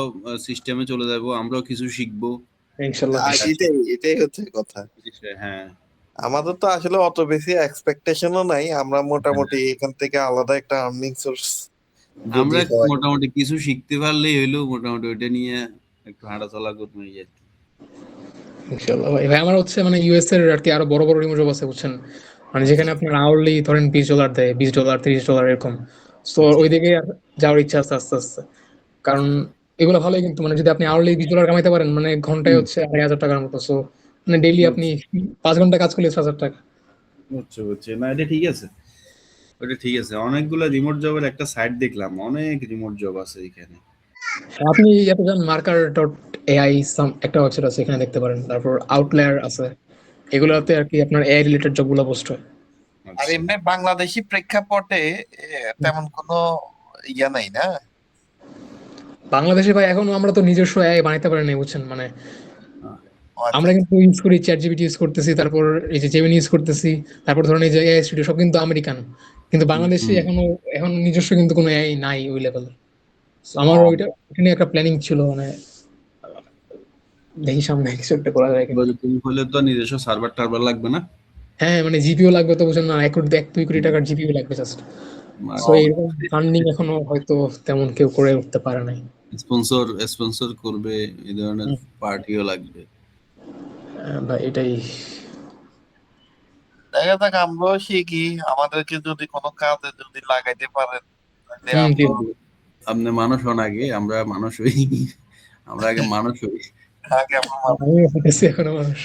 সিস্টেমে চলে যাব, আমরাও কিছু শিখবো। ইনশাল্লাহ ভাই। আচ্ছা, এটাই হচ্ছে কথা। হ্যাঁ, আমাদের তো আসলে অত বেশি এক্সপেকটেশনও নাই, আমরা মোটামুটি এখান থেকে আলাদা একটা আর্নিং সোর্স যদি আমরা হয়। মোটামুটি কিছু শিখতে পারলেই হইলো, মোটামুটি ওইটা নিয়ে একটু হাঁটাচলা করবো এই আর কি। ইনশাল্লাহ ভাই। ভাই আমার হচ্ছে মানে ইউএস এর আর কি আরো বড় বড় রিমোট জব আছে, বুঝছেন, মানে আচ্ছা, যেখানে আপনার আওয়ারলি ধরেন $20 দেয়, $20 $30 এরকম। তো আচ্ছা। ওই দিকে যাওয়ার ইচ্ছা আছে আস্তে আস্তে, কারণ এগুলো ভালোই, কিন্তু মানে যদি আপনি আওয়ারলি $20 কামাইতে পারেন, মানে ঘন্টায় হুম, হচ্ছে 2,500 টাকার মতো। সো মানে ডেইলি আপনি বুঝছি, 5 ঘন্টা কাজ করলে 6,000 টাকা। বুঝছি, বুঝছি। না, এটা ঠিক আছে, ওটা ঠিক আছে। অনেকগুলো রিমোট জবের একটা সাইট দেখলাম, অনেক রিমোট জব আছে এখানে। আপনি এত জান marker.ai একটা ওয়েবসাইট আছে, এখানে দেখতে পারেন। তারপর আউটলায়ার আছে, হুম, এগুলোতে আর কি আপনার এআই রিলেটেড জবগুলো পোস্ট হয়। আর আচ্ছা। এমনি বাংলাদেশি প্রেক্ষাপটে তেমন কোনো নাই না? বাংলাদেশে ভাই এখনো আমরা তো নিজস্ব এআই বানাইতে পারিনি, বুঝছেন, মানে আহ, ও আচ্ছা আমরা আচ্ছা। কিন্তু ইউজ করি, চ্যাট জিপিটি ইউজ করতেছি, তারপর এই যে জেমিনি ইউজ করতেছি, তারপর ধরেন এই যে এআই স্টুডিও, সব কিন্তু আমেরিকান। কিন্তু হুম, বাংলাদেশে হুম। এখন নিজস্ব কিন্তু কোনো এআই নাই ওই লেভেলের। So, আমার ওইটা ওটা নিয়ে একটা প্ল্যানিং ছিল, মানে দেখি সামনে কিছু একটা করা যায় কিনা। এরকম হলে তো নিজস্ব সার্ভার টার্ভার লাগবে না? হ্যাঁ, মানে জিপিও লাগবে তো, বুঝেন না, 1-2 কোটি টাকার জিপিও লাগবে জাস্ট। সো এরকম ফান্ডিং এখনো হয়তো তেমন কেউ করে উঠতে পারে নাই। স্পন্সর করবে, এই ধরনের পার্টিও লাগবে। বা এটাই। দেখা যাক, আমরাও শিখি, আমাদেরকে যদি কোনো কাজে যদি লাগাইতে পারেন তাহলে জি। আমরাও আপনি মানুষ হন আগে, আমরা মানুষ হই। আমরা আগে মানুষ হই। আগে আমরা আমি হতেছি এখনো মানুষ,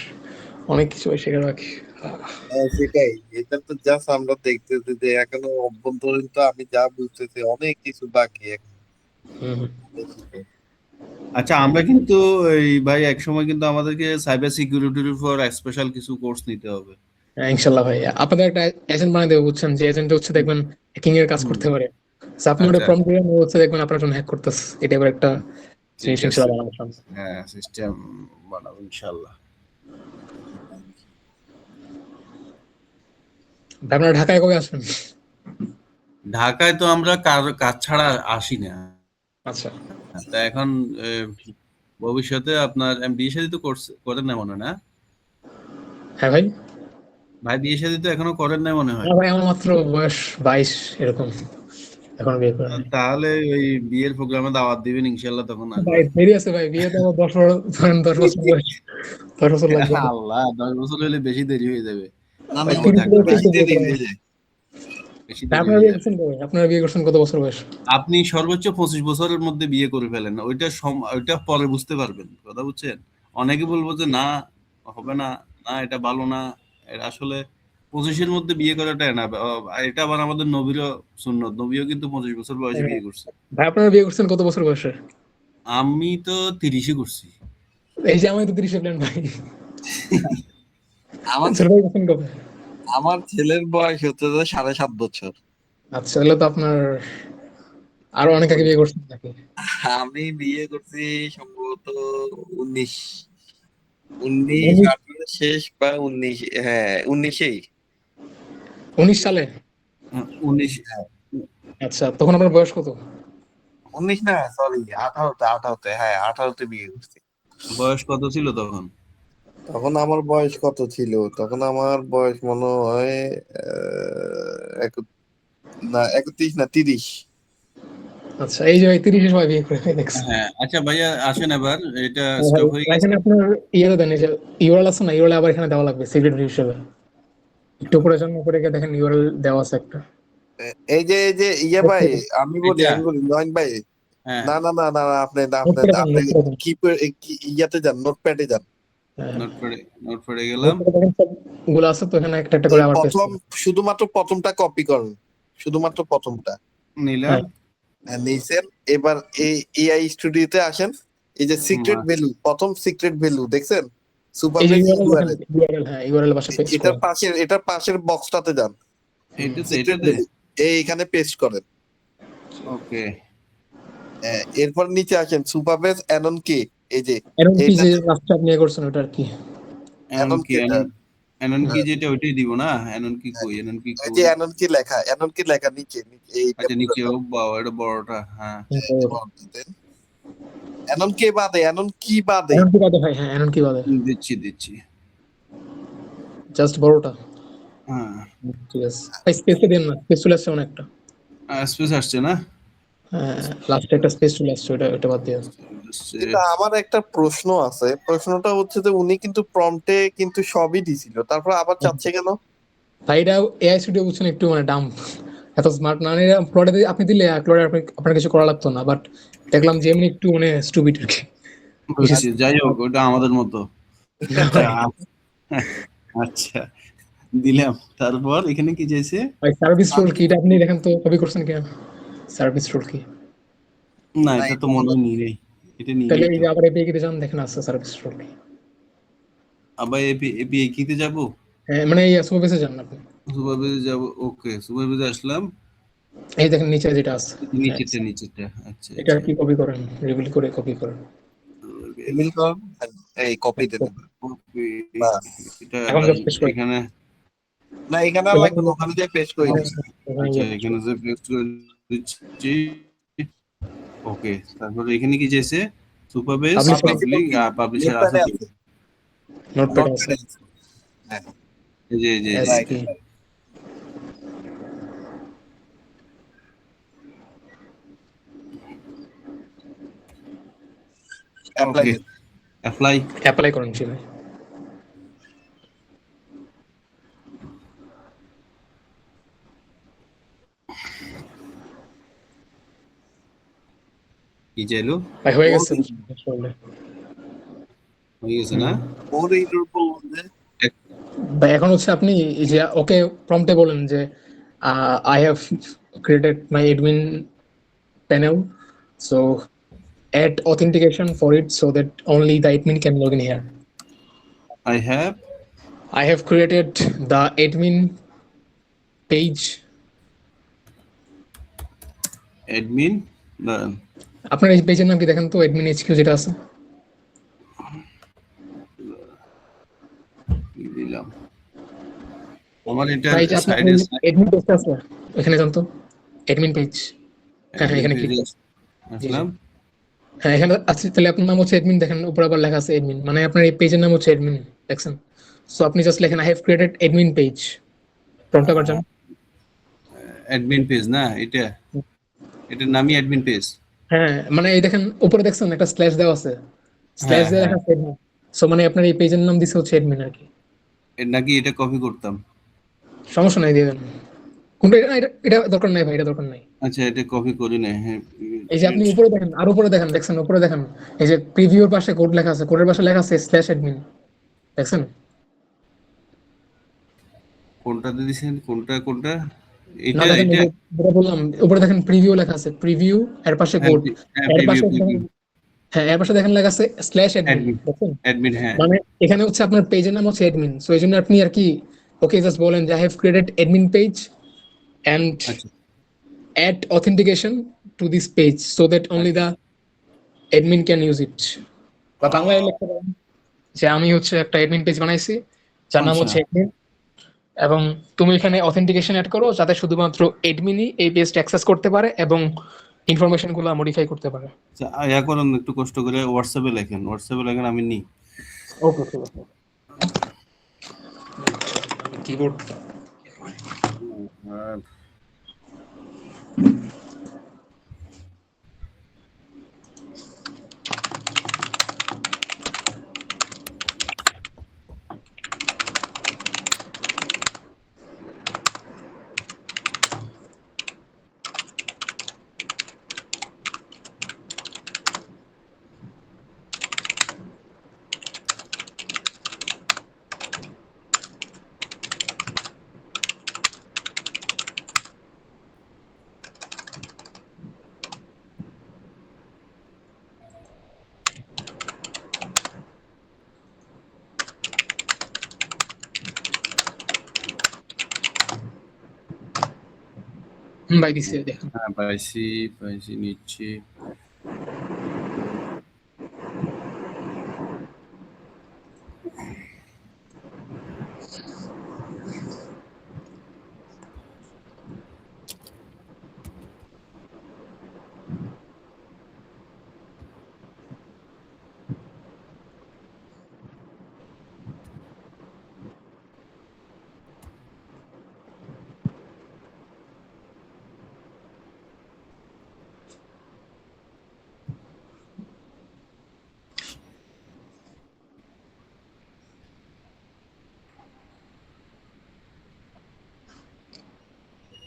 অনেক কিছু শেখার বাকি। সেটাই। এটা তো জাস্ট আমরা দেখতেছি যে এখনো অভ্যন্তরীণ, তো আমি যা বুঝতেছি অনেক কিছু বাকি এখন। হুম। আচ্ছা, আমরা কিন্তু এই ভাই একসময় কিন্তু আমাদেরকে সাইবার সিকিউরিটির উপর স্পেশাল কিছু কোর্স নিতে হবে। হ্যাঁ, ইনশাল্লাহ ভাই, আপনাদের একটা এজেন্ট বানিয়ে দেবো, বুঝছেন, যে এজেন্ট হচ্ছে দেখবেন হ্যাকিং এর কাজ হুম। করতে পারে। So, আপনি ওটা আচ্ছা, প্রম্পট দিবেন, ও হচ্ছে দেখবেন আপনার জন্য হ্যাক করতেছে, এটা এবার একটা ঠিক জিনিস আছে। ইনশাল্লাহ বানাবো সামনে। হ্যাঁ, সিস্টেম বানাবো ইনশাল্লাহ। ভাই, আপনারা ঢাকায় কবে আসবেন? ঢাকায় তো আমরা কাজ ছাড়া আসি না। আচ্ছা। তা এখন ভবিষ্যতে আপনার বিয়ে শাদী তো করেন না মনে হয় না? হ্যাঁ ভাই। ভাই বিয়ে শাদী তো এখনো করেন না মনে হয়। না ভাই, আমার মাত্র বয়স 22 এরকম, এখনো বিয়ে করে নাই। তাহলে ওই বিয়ের প্রোগ্রামে দাওয়াত দিবেন ইনশাল্লাহ, তখন ভাই আসবেন। দেরি আছে ভাই, বিয়ে তো আমার 10 বছর বয়স, 10 বছর লাগবে। আল্লাহ, 10 বছর হলে বেশি দেরি হয়ে যাবে। না না, ভাই সময় 30 থাকবে না, বছর বেশি তো বিয়ে দেরি করা হয়ে হয়। যায়। বেশি ভাই, দেরি আপনারা হয়ে বিয়ে যাবে। করছেন কবে? আপনারা বিয়ে করছেন কত বছর বয়স? আপনি সর্বোচ্চ 25 বছরের মধ্যে বিয়ে করে ফেলেন, ওইটা পরে বুঝতে পারবেন, কথা বুঝছেন? অনেকে বলবো যে না, হবে না, না এটা ভালো না। এটা আসলে 25-এর মধ্যে বিয়ে করাটা না, এটা আবার আমাদের নবীরও সুন্নত, নবীও কিন্তু 25 বছর বয়সে বিয়ে করছে। ভাই, আপনারা বিয়ে করছেন কত বছর বয়সে? আমি তো 30-এ করছি। এই যে আমি তো 30 প্ল্যান ভাই। আমার ছোট ভাই করছেন কবে? আমার ছেলের বয়স হচ্ছে যে 7.5 বছর। আচ্ছা, তাহলে তো আপনার আরো অনেক আগে বিয়ে করছেন নাকি? আমি বিয়ে করছি সম্ভবত 19 19 19 18 শেষ বা 19, হ্যাঁ 19-এই। 19 সালে? 19। আচ্ছা, তখন আপনার বয়স কত? 19 না, সরি, 18তে, হ্যাঁ 18তে বিয়ে করছি। বয়স কত ছিল তখন? তখন আমার বয়স কত ছিল? তখন আমার বয়স মনে হয় না 31 না 30। আচ্ছা, এই যে ভাই 30 এর সময় বিয়ে করে ভাই দেখছি। হ্যাঁ, আচ্ছা ভাইয়া আসেন এবার, এটা ভাই, স্টপ হয়ে গেছে। এখানে আপনার ইয়েটা দেন, এই যে ইউআরএল আছে না, ইউআরএল আবার এখানে দেওয়া লাগবে সিক্রেট হিসেবে। একটু উপরে জন্য করে গিয়ে দেখেন ইউআরএল দেওয়া আছে একটা। এই যে ইয়ে ভাই, এটা আমি বলি নয়ন ভাই। হ্যাঁ, না না না না না, আপনি নোট করে দেন, আপনি নোট করে দেন। ইয়াতে যান, নোটপ্যাডে যান। হ্যাঁ, নোট পড়ে নোট গেলাম। করে দেখেন সবগুলো আছে তো, এখানে একটা একটা করে আবার পেস্ট করুন। শুধুমাত্র প্রথমটা কপি করুন, শুধুমাত্র প্রথমটা নিলাম। হ্যাঁ, নিয়েছেন। এবার এই এআই স্টুডিওতে আসেন। এই যে সিক্রেট ভ্যালু, প্রথম সিক্রেট ভ্যালু দেখছেন, এই যে সুপারবেজ ইউআরএল দেখেন, ইউআরএল, ইউআরএল, হ্যাঁ ইউআরএল বাসা পেস্ট করেন। এটার পাশের বক্সটাতে যান, এটাতে সিক্রেট এটাতে ভ্যালু এইখানে পেস্ট করেন। ওকে। এরপর নিচে আসেন, সুপারবেজ অ্যানন কে, এই যে এরকম কি যে এইটাতে লাস্টে আপনি ইয়ে করছেন ওটা আর কি? এনন অ্যানন কি কেটা, এনন কি যেটা ওইটাই দিব না? এনন কি কই, এনন কি এই যে কই? অ্যানন কি লেখা নিচে, এইটা আচ্ছা, নিচে, ও বাবা, এটা বড়টা, হ্যাঁ। অ্যানন কে বাদে, অ্যানন কি বাদে, এমন কি বাদে ভাই? হ্যাঁ, এমন কি বাদে? দিচ্ছি। জাস্ট বড়টা। হ্যাঁ, ঠিক আছে ভাই, স্পেসে দেন না, স্পেস চলে আসছে অনেকটা। স্পেস আসছে না? হ্যাঁ, লাস্টে একটা স্পেস চলে আসছে, ওটা বাদ দিয়ে। আসছে। কিন্তু আমার একটা প্রশ্ন আছে। প্রশ্নটা হচ্ছে যে উনি কিন্তু প্রম্পটে কিন্তু সবই দিছিল, তারপর আবার চাচ্ছে কেন? ভাই, এটা এআই স্টুডিও বুঝছেন, একটু মানে ডাম্প, এত স্মার্ট না। এটা ক্লডে আপনি দিলে ক্লডে আপনার কিছু করা লাগতো না, বাট দেখলাম যে এমনি একটু মানে স্টুপিড আর কি। বিশেষ বুঝছি, যাই হোক, ওটা আমাদের মতো। না আচ্ছা, ভাই। আচ্ছা, দিলাম। তারপর এখানে কি চাইছে? ভাই, সার্ভিস রোল কি এটা আপনি দেখেন তো, কপি করছেন কিনা? সার্ভিস রোল কি? না, না, এটা তো এটা মনে মনে হয় নিই নেই। এটা নিই তাহলে নেই এই তো। যে আবার এপিআই কে যান, দেখেন আছে সার্ভিস রোল কি। আবার এপিআই কিতে যাব? হ্যাঁ, মানে এই সুপারভিসে যান আপনি। সুপারভাইজে যাব। ওকে, সুপারভাইজে আসলাম। এই দেখেন নিচে যেটা আছে। হ্যাঁ, নিচেরটা। আচ্ছা, এটা আর আচ্ছা। কি কপি করেন, রিভিল করে কপি করেন। রিভিল কর, এই কপিতে দেন। ওকে, বাস। এটা এখন জাস্ট পেস্ট করেন। এখানে। না, এখানে আর লাগবে না, ওখানে যে পেস্ট করে দিন। আচ্ছা, এখানে যে পেস্ট করে দিচ্ছি। ওকে, তারপরে এখানে কি চাইছে? সুপারবেস Publisher- পাবলিক পাবলিশার আছে নোটপ্যাডে তো? আছে, নোটপ্যাড আছে। নোটপ্যাডে আছে। হ্যাঁ, এই যে right. SK apply okay, apply. Apply করেন ছিল। কি চাইলো? ভাই হয়ে গেছে হয়ে গেছে না? মোর ইউর বলতে ভাই এখন হচ্ছে আপনি এই যে ওকে প্রম্পটে বলেন যে I have created my admin panel, so add authentication for it so that only the admin can log in here. I have I have created the admin page. Admin, আপনার এই পেজের নাম কি দেখেন তো, admin HQ যেটা আছে। দিলাম আমার এটা ভাই যে আপনার সাইডে admin page আছে এখানে যান তো, admin page। হ্যাঁ হ্যাঁ এখানে ক্লিক করুন। আসলাম। হ্যাঁ এখানে আছে, তাহলে আপনার নাম হচ্ছে admin, দেখেন উপরে আবার লেখা আছে admin, মানে আপনার এই পেজের নাম হচ্ছে admin, দেখছেন? সো আপনি জাস্ট লেখেন I have created admin page, prompt আবার যান। অ্যাডমিন পেজ না এটা, এটার নামই অ্যাডমিন পেজ। হ্যাঁ মানে এই দেখেন উপরে দেখছেন একটা স্ল্যাশ দেওয়া আছে, স্ল্যাশ হ্যাঁ দিয়ে হ্যাঁ, লেখা আছে admin। সো মানে আপনার এই পেজের নাম দিছে হচ্ছে admin আর কি। এর নাকি এটা কপি করতাম। সমস্যা নাই, দিয়ে দেন। কোনটা এটা এটা দরকার নাই ভাই, এটা দরকার নাই। আচ্ছা, এটা কপি করি না। হ্যাঁ, এই যে আপনি উপরে দেখেন, আর উপরে দেখেন, দেখছেন উপরে দেখেন, এই যে প্রিভিউর পাশে কোড লেখা আছে, কোডের পাশে লেখা আছে স্ল্যাশ অ্যাডমিন, দেখছেন? কোনটাতে দিছেন? কোনটা কোনটা? না এটা দেখেন এই এটা যে যেটা বললাম, উপরে দেখেন প্রিভিউ লেখা আছে, প্রিভিউ এর পাশে হ্যাঁ কোড, হ্যাঁ, এর প্রিভিউ পাশে প্রিভিউ হ্যাঁ এর পাশে দেখেন লেখা আছে স্ল্যাশ অ্যাডমিন, অ্যাডমিন, দেখছেন? অ্যাডমিন হ্যাঁ। মানে এখানে হচ্ছে আপনার পেজের নাম হচ্ছে অ্যাডমিন, সো এই জন্য আপনি আর কি ওকে জাস্ট বলেন যে I have created admin page and আচ্ছা add authentication to this page so that only the admin can use it. বা বাংলায় লিখতে পারেন যে আমি হচ্ছে একটা অ্যাডমিন পেজ বানাইছি যার নাম আচ্ছা হচ্ছে admin, এবং তুমি এখানে অথেন্টিকেশন অ্যাড করো যাতে শুধুমাত্র এডমিনই এই পেজটা অ্যাক্সেস করতে পারে এবং ইনফরমেশন গুলো মডিফাই করতে পারে। আচ্ছা, ইয়া করুন একটু কষ্ট করে, হোয়াটসঅ্যাপে লেখেন, হোয়াটসঅ্যাপে লেখেন, আমি নিই। ওকে ঠিক আছে। কিবোর্ড আর বাই দিছে দেখেন। হ্যাঁ, পাইছি পাইছি, নিচ্ছি।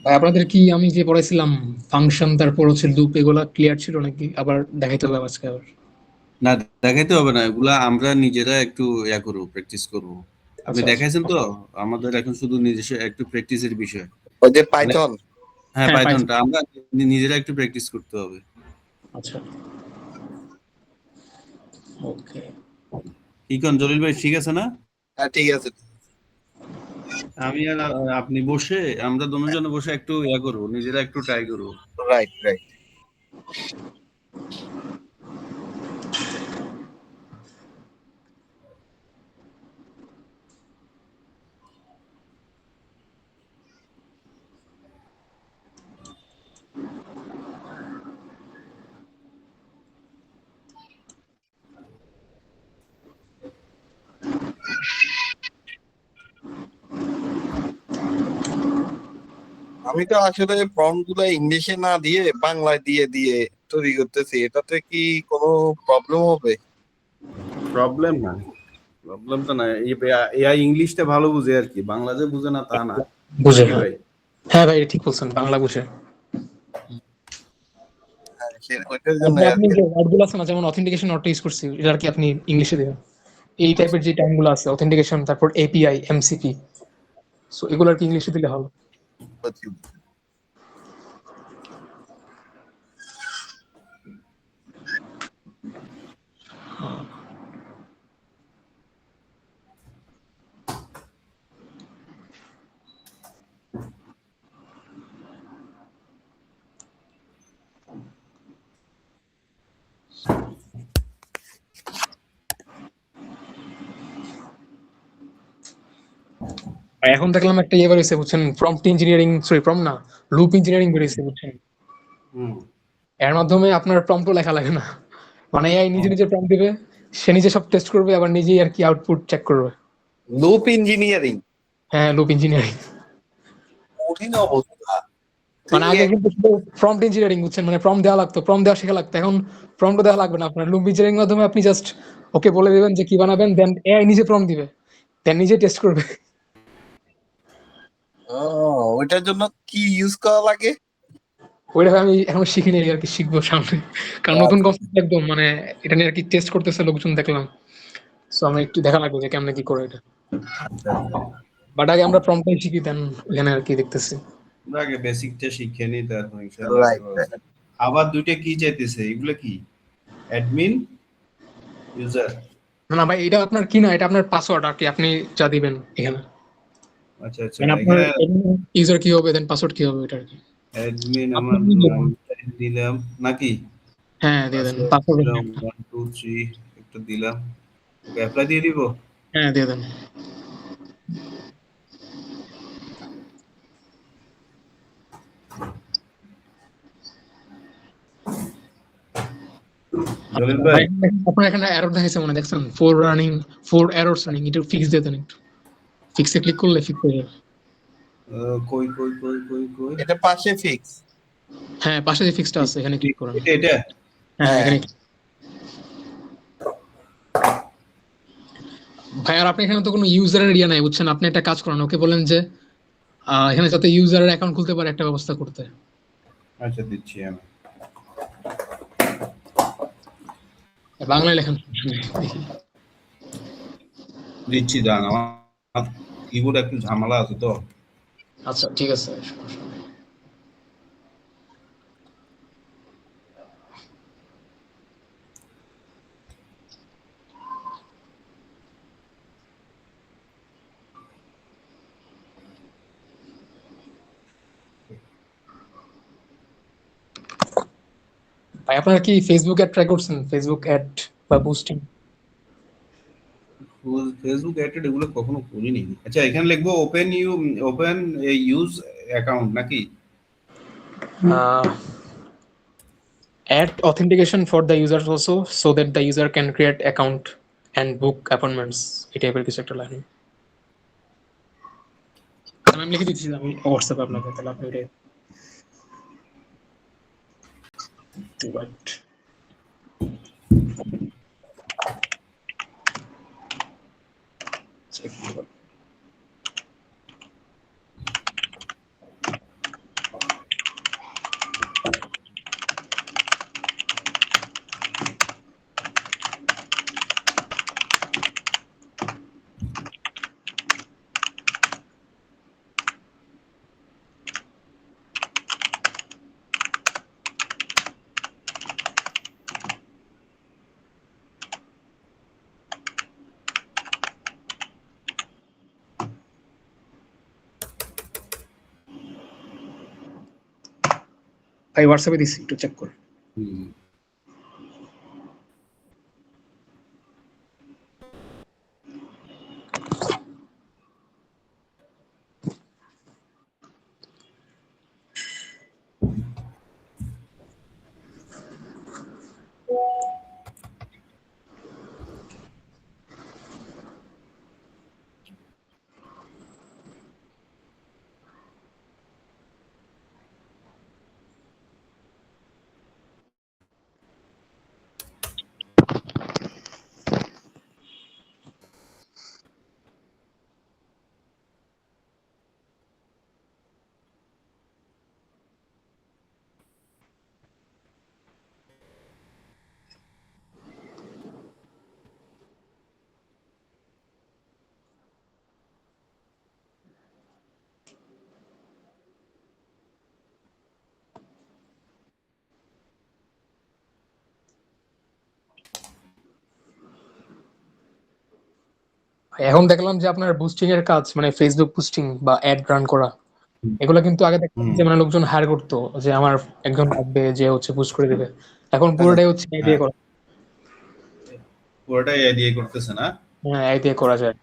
ভাই আপনাদের কি আমি যে পড়াইছিলাম ফাংশন তারপর হচ্ছে লুপ এগুলা ক্লিয়ার ছিল নাকি আবার দেখাইতে হবে আজকে আবার? না, দেখাইতে হবে না, এগুলা আমরা নিজেরা একটু ইয়া করবো, প্র্যাকটিস করবো। আপনি আচ্ছা আচ্ছা দেখাইছেন তো, আমাদের এখন শুধু নিজস্ব একটু প্র্যাকটিসের বিষয়। ওই যে মানে পাইথন। হ্যাঁ, হ্যাঁ পাইছি। পাইথনটা আমরা নিজেরা একটু প্র্যাকটিস করতে হবে। আচ্ছা ওকে। কি কোন জলিল ভাই, ঠিক আছে না? হ্যাঁ ঠিক আছে। আমি আর আপনি বসে, আমরা দুজনে বসে একটু ইয়া করবো, নিজেরা একটু ট্রাই করবো। Right right. আমি তো আসলে প্রম্পট গুলা ইংলিশে না দিয়ে বাংলায় দিয়ে দিয়ে তৈরি করতেছি, এটাতে কি কোনো প্রবলেম হবে? প্রবলেম না, প্রবলেম তো না। এআই ইংলিশটা ভালো বুঝে আর কি, বাংলা যে বুঝে না তা না। বুঝে, নাকি হ্যাঁ। ভাই? হ্যাঁ ভাই, ঠিক বলছেন, বাংলা বুঝে। হ্যাঁ, ওইটার জন্য তারপরে আর আপনি কি। যে ওয়ার্ডগুলো আছে না, যেমন অথেন্টিকেশন ওয়ার্ডটা ইউজ করছি, এটা আর কি আপনি ইংলিশে দেবেন। এই টাইপের যে টার্মগুলো আছে, অথেন্টিকেশন, তারপর এপিআই, এমসিপি, সো এগুলো আর কি ইংলিশে দিলে হবে। বুঝছি। আর এখন দেখলাম একটা ইয়ে বেরিয়েছে বুঝছেন, প্রম্পট ইঞ্জিনিয়ারিং, সরি প্রম্পট না, লুপ ইঞ্জিনিয়ারিং বেরিয়েছে বুঝছেন। হুম। এর মাধ্যমে আপনার প্রম্পটও লেখা লাগে না, মানে এআই নিজে নিজে প্রম্পট দিবে, সে নিজে সব টেস্ট করবে, আবার নিজেই আর কি আউটপুট চেক করবে। লুপ ইঞ্জিনিয়ারিং, হ্যাঁ, লুপ ইঞ্জিনিয়ারিং। কঠিন অবস্থা। মানে আগে কিন্তু শুধু প্রম্পট ইঞ্জিনিয়ারিং বুঝছেন, মানে প্রম্পট দেওয়া লাগতো, প্রম্পট দেওয়া শেখা লাগতো। এখন প্রম্পট দেওয়া লাগবে না আপনার, লুপ ইঞ্জিনিয়ারিং মাধ্যমে আপনি জাস্ট ওকে বলে দিবেন যে কি বানাবেন, দেন এআই নিজে প্রম্পট দিবে, দেন নিজে টেস্ট করবে। ওইটার জন্য কি ইউজ করা লাগে? ওইটা আমি এখন শিখিনি আর কি, শিখবো সামনে, কারণ নতুন আচ্ছা, কনসেপ্ট একদম, মানে এটা নিয়ে আর কি টেস্ট করতেছে লোকজন দেখলাম, সো আমি একটু দেখা লাগবে যে কেমনে কি করে এটা। আচ্ছা, আচ্ছা। বাট আগে আমরা প্রম্পটাই শিখি, দেন এখানে আর কি দেখতেছি। আমরা আগে বেসিকটা শিখে নিই, তারপর ইনশাআল্লাহ রাইট। আবার দুইটা কি চাইতেছে, এগুলো কি? Admin, user? না না ভাই, এটা আপনার কি না, এটা আপনার পাসওয়ার্ড আর কি, আপনি যা দিবেন এখানে, আচ্ছা আচ্ছা, মানে আপনার এখানে ইউজার কি হবে, দেন পাসওয়ার্ড কি হবে, এটা আর কি অ্যাডমিন আপনি আমার দিবেন। নামটা দিলাম নাকি? হ্যাঁ, দিয়ে দেন পাসওয়ার্ড পাসওয়ার্ড। দিলাম 1 2 3, একটা দিলাম। ওকে, অ্যাপ্লাই দিয়ে দিব। হ্যাঁ, দিয়ে দেন। জলিল ভাই, ভাই, আপনার এখানে এরর দেখাইছে মনে হয়, দেখছেন, four running, four errors running, এটা ফিক্স দিয়ে দেন একটু। ফিক্সে ক্লিক করলে ফিক্স হয়ে যাবে। কই কই কই কই কই? এটা পাশে ফিক্স। হ্যাঁ, পাশে যে ফিক্সটা আছে এখানে ক্লিক করেন। এটা এটা হ্যাঁ হ্যাঁ, হ্যাঁ, এখানে। ভাই আর আপনি এখানে তো কোনো ইউজারের ইয়ে নাই বুঝছেন, আপনি একটা কাজ করেন, ওকে বলেন যে এখানে যাতে ইউজারের অ্যাকাউন্ট খুলতে পারে একটা ব্যবস্থা করতে। আচ্ছা দিচ্ছি আমি। বাংলায় লেখেন, সমস্যা নেই, দেখি। দিচ্ছি, দাঁড়ান, আমার কিবোর্ড একটু ঝামেলা আছে তো। আচ্ছা ঠিক আছে, সমস্যা নেই। ভাই আপনারা কি ফেসবুক অ্যাড ট্রাই করছেন, ফেসবুক অ্যাড বা বুস্টিং? ফেসবুক অ্যাড এগুলো কখনো করিনি। আচ্ছা, এখানে লিখবো ওপেন ইউজ অ্যাকাউন্ট নাকি? Add authentication for the users also, so that the user can create account and book appointments, এই টাইপের কিছু একটা লাইন আমি লিখে দিচ্ছি, আমি হোয়াটসঅ্যাপে আপনাকে, তাহলে আপনি এটা বাট চেক করুন। ভাই হোয়াটসঅ্যাপে দিচ্ছি, একটু চেক করুন। হুম। এখন দেখলাম যে আপনার বুস্টিং এর কাজ মানে ফেসবুক বুস্টিং বা অ্যাড রান করা এগুলো কিন্তু আগে দেখতাম যে মানে লোকজন হায়ার করতো যে আমার একজন লাগবে যে হচ্ছে বুস্ট করে দেবে, এখন পুরোটাই হচ্ছে AI দিয়ে করা। পুরোটাই এআই দিয়ে করতেছে না? হ্যাঁ AI দিয়ে করা যায়,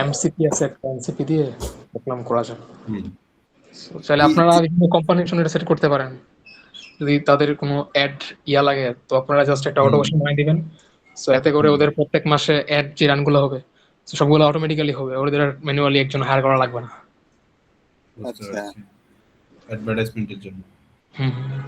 এমসিপি আছে একটা, এমসিপি দিয়ে দেখলাম করা যায়। হুম। So, চাইলে আপনারা বিভিন্ন কোম্পানির সঙ্গে সেট করতে পারেন, যদি তাদের কোনো অ্যাড লাগে তো আপনারা জাস্ট একটা অটোমেশন বানিয়ে দিবেন। সো এতে করে ওদের প্রত্যেক মাসে অ্যাড যে রানগুলো হবে so সবগুলো অটোমেটিক্যালি হবে, ওদের ম্যানুয়ালি একজন হায়ার করা লাগবে না। বুঝতে আচ্ছা। পারছি, অ্যাডভার্টাইজমেন্টের জন্য। হুম হুম।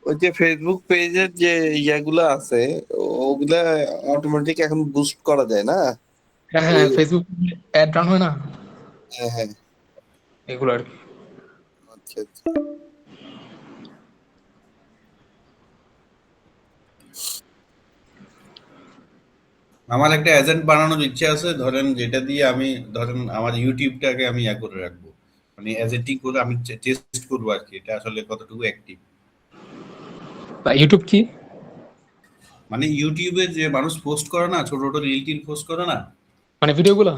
ওই যে ফেসবুক পেজের যে ইয়াগুলা আছে ওগুলা অটোমেটিক এখন বুস্ট করা যায় না? হ্যাঁ হ্যাঁ, ফেসবুক অ্যাড রান হয় না, হ্যাঁ হ্যাঁ। এগুলো আর কি। আচ্ছা আচ্ছা। আমার একটা এজেন্ট বানানোর ইচ্ছা আছে, ধরেন যেটা দিয়ে আমি ধরেন আমার ইউটিউবটাকে আমি ইয়া করে রাখবো, মানে এজেন্টিং করে আমি টেস্ট করবো আর কি এটা আসলে কতটুকু অ্যাক্টিভ। বা ইউটিউব কি মানে ইউটিউবে যে মানুষ পোস্ট করে না, ছোট ছোট রিল টিল পোস্ট করে না। মানে ভিডিওগুলো?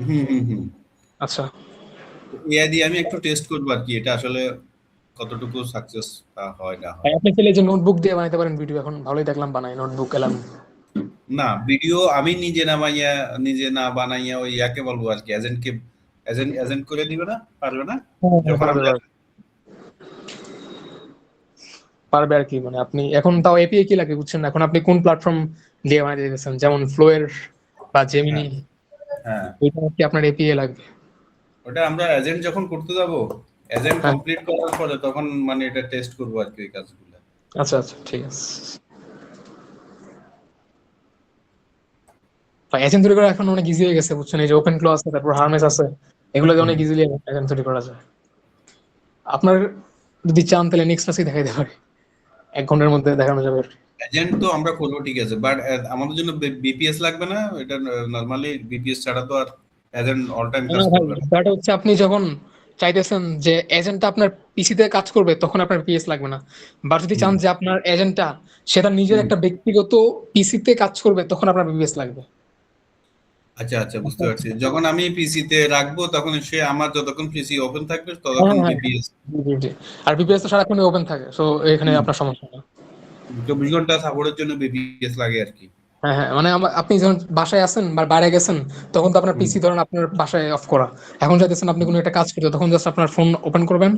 হুম হুম হুম। আচ্ছা, এআই দিয়ে আমি একটু টেস্ট করবো আর কি এটা আসলে কতটুকু সাকসেস হয় না ভাই হয়। আপনি চাইলে যে নোটবুক দিয়ে বানাতে পারেন ভিডিও, এখন ভালোই দেখলাম বানায় নোটবুক এলাম। না, ভিডিও আমি নিজে না বানাইয়া ওই ইয়াকে বলবো আর কি, এজেন্টকে এজেন্ট করে দিবে না, পারবে না? যখন পারবে আমরা পারবে পারবে আর কি, মানে আপনি এখন তাও এপিআই কি লাগে বুঝছেন না, এখন আপনি কোন প্ল্যাটফর্ম দিয়ে বানাতে দিতেছেন, যেমন ফ্লো এর বা জেমিনি, হ্যাঁ হ্যাঁ, ওইটা কি আপনার এপিআই লাগবে। ওটা আমরা এজেন্ট যখন করতে যাব, এজেন্ট হ্যাঁ, কমপ্লিট করার পরে তখন মানে এটা টেস্ট করবো আর কি এই কাজগুলো। আচ্ছা আচ্ছা ঠিক আছে। এজেন্ট তৈরি করা এখন অনেক ইজি হয়ে গেছে বুঝছেন, এই যে ওপেন ক্লো আছে, তারপর হারমেস আছে, এগুলো দিয়ে অনেক ইজিলি এজেন্ট তৈরি করা যায়। আপনার যদি চান তাহলে নেক্সট ক্লাসে দেখাই দিতে পারি, 1 ঘন্টার মধ্যে দেখানো যাবে। এজেন্ট তো আমরা করবো ঠিক আছে, বাট আমাদের জন্য বিপিএস লাগবে না? এটা নরমালি বিপিএস ছাড়া তো আর এজেন্ট অল টাইম না কাজ ভাই, করবে না। ব্যাপারটা হচ্ছে আপনি যখন চাইতেছেন যে এজেন্টটা আপনার পিসিতে কাজ করবে তখন আপনার পিএস লাগবে না, বা যদি চান হুম যে আপনার এজেন্টটা সেটা নিজের হুম। একটা ব্যক্তিগত পিসিতে কাজ করবে তখন আপনার পিএস লাগবে। আচ্ছা আচ্ছা, বুঝতে পারছি, যখন আমি পিসিতে রাখবো তখন সে আমার যতক্ষণ পিসি ওপেন থাকবে হ্যাঁ ততক্ষণ হ্যাঁ হ্যাঁ, বিপিএস জি, জি, জি। আর বিপিএস তো সারাক্ষণ ওপেন থাকে, সো এখানে আপনার সমস্যা না। 24 ঘন্টা সাপোর্টের জন্য বিপিএস লাগে আর কি। হ্যাঁ হ্যাঁ, মানে আপনি যখন বাসায় আছেন বা বাইরে গেছেন তখন তো আপনার হুম পিসি ধরেন আপনার বাসায় অফ করা, এখন চাইতেছেন আপনি কোনো একটা কাজ করতে, তখন জাস্ট আপনার ফোন ওপেন করবেন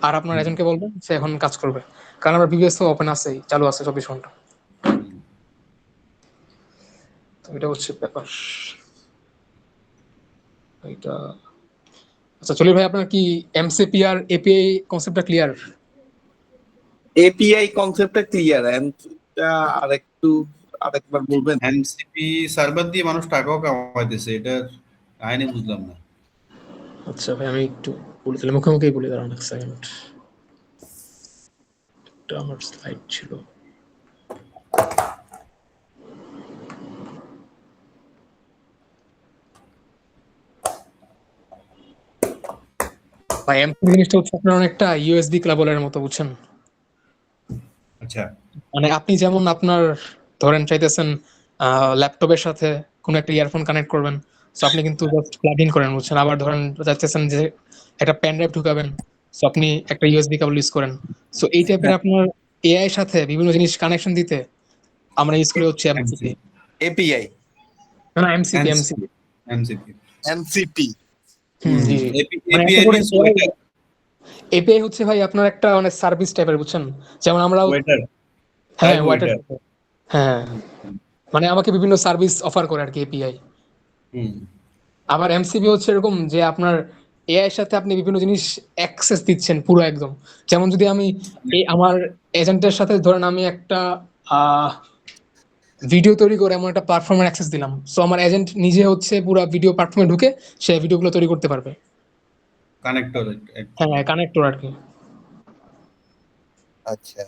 আর আপনার হুম এজেন্টকে বলবেন সে এখন কাজ করবে, কারণ আমার বিপিএস তো ওপেন আছেই, চালু আছে 24 ঘন্টা। হুম। তো এটা হচ্ছে ব্যাপার এটা। আচ্ছা চলি ভাই, আপনার কি এমসিপি আর এপিআই কনসেপ্টটা ক্লিয়ার? এপিআই কনসেপ্টটা ক্লিয়ার, এমটা আরেকবার বলবেন? এমসিপি সার্ভার দিয়ে মানুষ টাকাও কামাইতেছে, এটা কাহিনী বুঝলাম না। আচ্ছা ভাই আমি একটু বলি তাহলে, মুখোমুখি বলি, দাঁড়ান এক সেকেন্ড, এটা আমার স্লাইড ছিল। ভাই এমসিপি জিনিসটা হচ্ছে আপনার অনেকটা ইউএসবি কেবলের মতো বুঝছেন, আচ্ছা। মানে আপনি যেমন আপনার ধরেন চাইতেছেন ল্যাপটপের সাথে কোনো একটা ইয়ারফোন কানেক্ট করবেন, সো আপনি কিন্তু জাস্ট প্লাগ ইন করেন বুঝছেন, আবার ধরেন চাইতেছেন যে একটা পেন ড্রাইভ ঢুকাবেন, সো আপনি একটা ইউএসবি কেবল ইউজ করেন। সো এই টাইপের আপনার এআই এর সাথে বিভিন্ন জিনিস কানেকশন দিতে আমরা ইউজ করি হচ্ছে এমসিপি। এমসিপি এপিআই, না না, MCP MCP. MCP MCP. NCP. হুম, জি জি। মানে এত এপিআই করে মিন্স ওয়েটার। এপিআই হচ্ছে ভাই আপনার একটা মানে সার্ভিস টাইপের বুঝছেন, যেমন আমরাও। ওয়েটার, হ্যাঁ টাইপ ওয়াটার, ওয়েটার। হ্যাঁ, মানে আমাকে বিভিন্ন সার্ভিস অফার করে আর কি এপিআই। হুম। আবার এমসিপি হচ্ছে এরকম যে আপনার এআই এর সাথে আপনি বিভিন্ন জিনিস অ্যাক্সেস দিচ্ছেন পুরো একদম, যেমন যদি আমি আমার এজেন্টের সাথে ধরেন আমি একটা ভিডিও তৈরি করে এমন একটা প্ল্যাটফর্মের অ্যাক্সেস দিলাম, সো আমার এজেন্ট নিজে হচ্ছে পুরো ভিডিও প্ল্যাটফর্মে ঢুকে সে ভিডিওগুলো তৈরি করতে পারবে। কানেক্টর হ্যাঁ, অ্যাকচুয়ালি। কানেক্টর আর কি। আচ্ছা।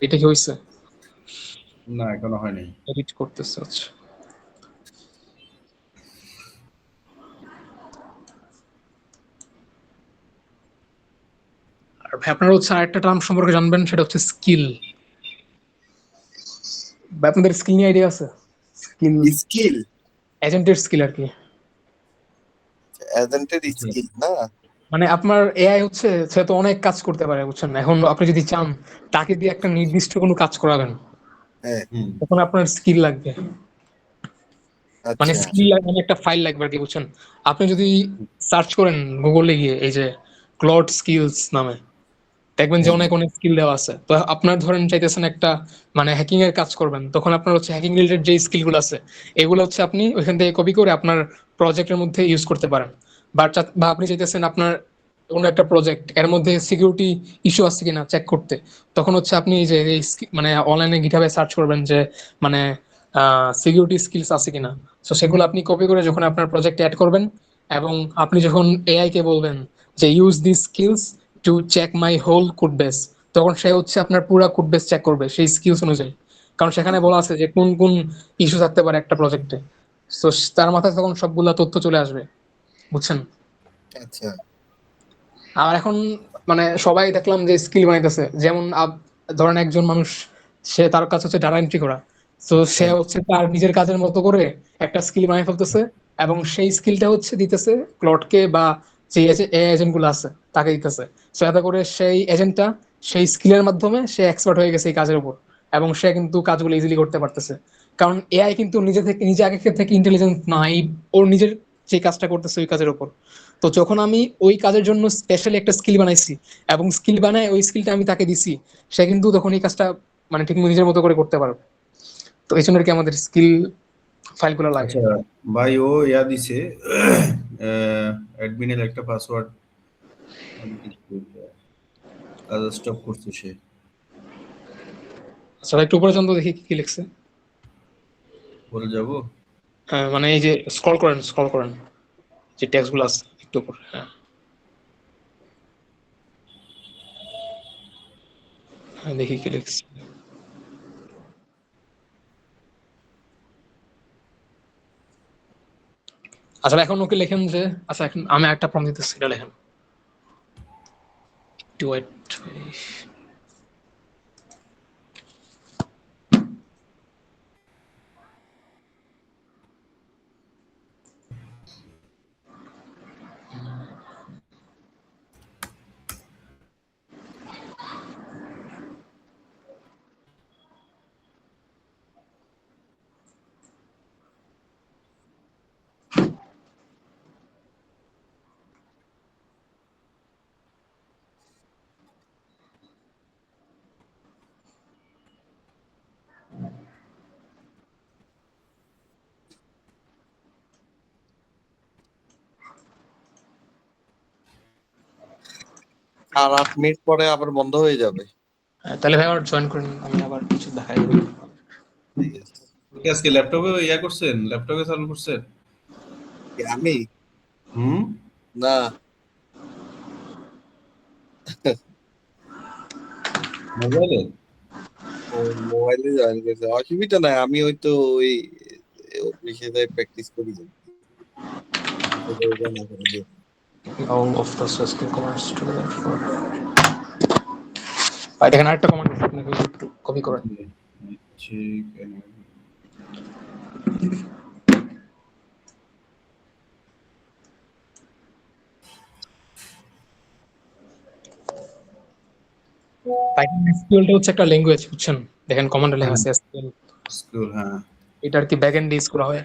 এটা কি হয়েছে? না এখনো হয় নাই। এডিট করতেছে, আচ্ছা। আর ভাই আপনারা হচ্ছে আরেকটা টার্ম সম্পর্কে জানবেন, সেটা হচ্ছে স্কিল। ভাই আপনাদের স্কিল নিয়ে আইডিয়া আছে? স্কিল, স্কিল, এজেন্টের স্কিল আর কি। এজেন্টের আচ্ছা। স্কিল না? মানে আপনার এআই হচ্ছে, সে তো অনেক কাজ করতে পারে বুঝছেন। এখন আপনি যদি চান তাকে দিয়ে একটা নির্দিষ্ট কোনো কাজ করাবেন, হ্যাঁ, হুম। তখন আপনার স্কিল লাগবে। মানে আচ্ছা, স্কিল মানে একটা ফাইল লাগবে আর কি বুঝছেন। আপনি যদি সার্চ করেন গুগলে গিয়ে এই যে ক্লড স্কিলস নামে, দেখবেন যে হ্যাঁ, অনেক হ্যাঁ, অনেক স্কিল দেওয়া আছে। তো আপনার ধরেন চাইতেছেন একটা মানে হ্যাকিং এর কাজ করবেন, তখন আপনার হচ্ছে হ্যাকিং রিলেটেড যে স্কিল গুলো আছে এগুলো হচ্ছে আপনি ওইখান থেকে কপি করে আপনার প্রজেক্টের মধ্যে ইউজ করতে পারেন। বা আপনি চাইতেছেন আপনার কোনো একটা প্রজেক্ট এর মধ্যে সিকিউরিটি ইস্যু আছে কিনা চেক করতে, তখন হচ্ছে আপনি এই যে মানে অনলাইনে গিটহাবে সার্চ করবেন যে মানে সিকিউরিটি স্কিলস আছে কিনা। তো সেগুলো আপনি কপি করে যখন আপনার প্রজেক্টে অ্যাড করবেন, এবং আপনি যখন এআই কে বলবেন যে use this skills to check my whole code base, তখন সে হচ্ছে আপনার পুরো কোড বেস চেক করবে সেই স্কিলস অনুযায়ী। কারণ সেখানে বলা আছে যে কোন কোন ইস্যু থাকতে পারে একটা প্রজেক্টে। তো তার মাথায় তখন সবগুলা তথ্য চলে আসবে বুঝছেন। আচ্ছা, আর এখন মানে সবাই দেখলাম যে স্কিল বানাইতেছে, যেমন ধরেন একজন মানুষ, সে তার কাছে হচ্ছে ডাটা এন্ট্রি করা, তো সে হ্যাঁ, হচ্ছে তার নিজের কাজের মতো করে একটা স্কিল বানিয়ে ফেলতেছে, এবং সেই স্কিলটা হচ্ছে দিতেছে ক্লডকে বা যে এজেন্ট গুলো আছে তাকে দিতেছে। তো এতে করে সেই এজেন্টটা সেই স্কিলের মাধ্যমে সে এক্সপার্ট হয়ে গেছে এই কাজের উপর, এবং সে কিন্তু কাজগুলো ইজিলি করতে পারতেছে। কারণ এআই কিন্তু নিজে আগে থেকে ইন্টেলিজেন্ট না, ওর নিজের যে কাজটা করতেছে ওই কাজের উপর। তো যখন আমি ওই কাজের জন্য স্পেশালি একটা স্কিল বানাইছি এবং স্কিল বানায় ওই স্কিলটা আমি তাকে দিছি, সে কিন্তু তখন এই কাজটা মানে ঠিক নিজের মতো করে করতে পারবে। তো এই জন্য আর কি আমাদের স্কিল ফাইলগুলো লাগে। আচ্ছা ভাই, ও ইয়া দিছে অ্যাডমিনের একটা পাসওয়ার্ড কাজ স্টপ করছে সে। আচ্ছা একটু উপরে যান তো দেখি কি কি লিখছে। বলে যাব। হ্যাঁ মানে এই যে স্ক্রল করেন যে টেক্সট গুলো আছে একটু উপরে, হ্যাঁ হ্যাঁ দেখি কি লিখছে। আচ্ছা এখন ওকে লেখেন যে, আচ্ছা এখন আমি একটা প্রম্পট দিতেছি, এটা লেখেন একটু ওয়েট। আর 8 মিনিট পরে আবার বন্ধ হয়ে যাবে। তাহলে ভাই আবার জয়েন করেন, আমি আবার কিছু দেখাই দেবো। ঠিক আছে। কি আজকে ল্যাপটপে ইয়া করছেন, ল্যাপটপে চালু করছেন? আমি হুম। না, মোবাইলে? মোবাইলে জয়েন করছে, অসুবিধা নাই। আমি হয়তো ওই অফিসে যাই প্র্যাকটিস করি। All of the Saskia commands together for ভাই দেখেন আরেকটা কমান্ড আপনাকে একটু কপি করেন। ঠিক। পাইথন এসকিউএলটা হচ্ছে একটা ল্যাঙ্গুয়েজ বুঝছেন, দেখেন কমান্ডে লেখা হ্যাঁ, আছে এসকিউএল। স্কুল, হ্যাঁ। এটা আর কি ব্যাকএন্ড ইউজ করা হয়।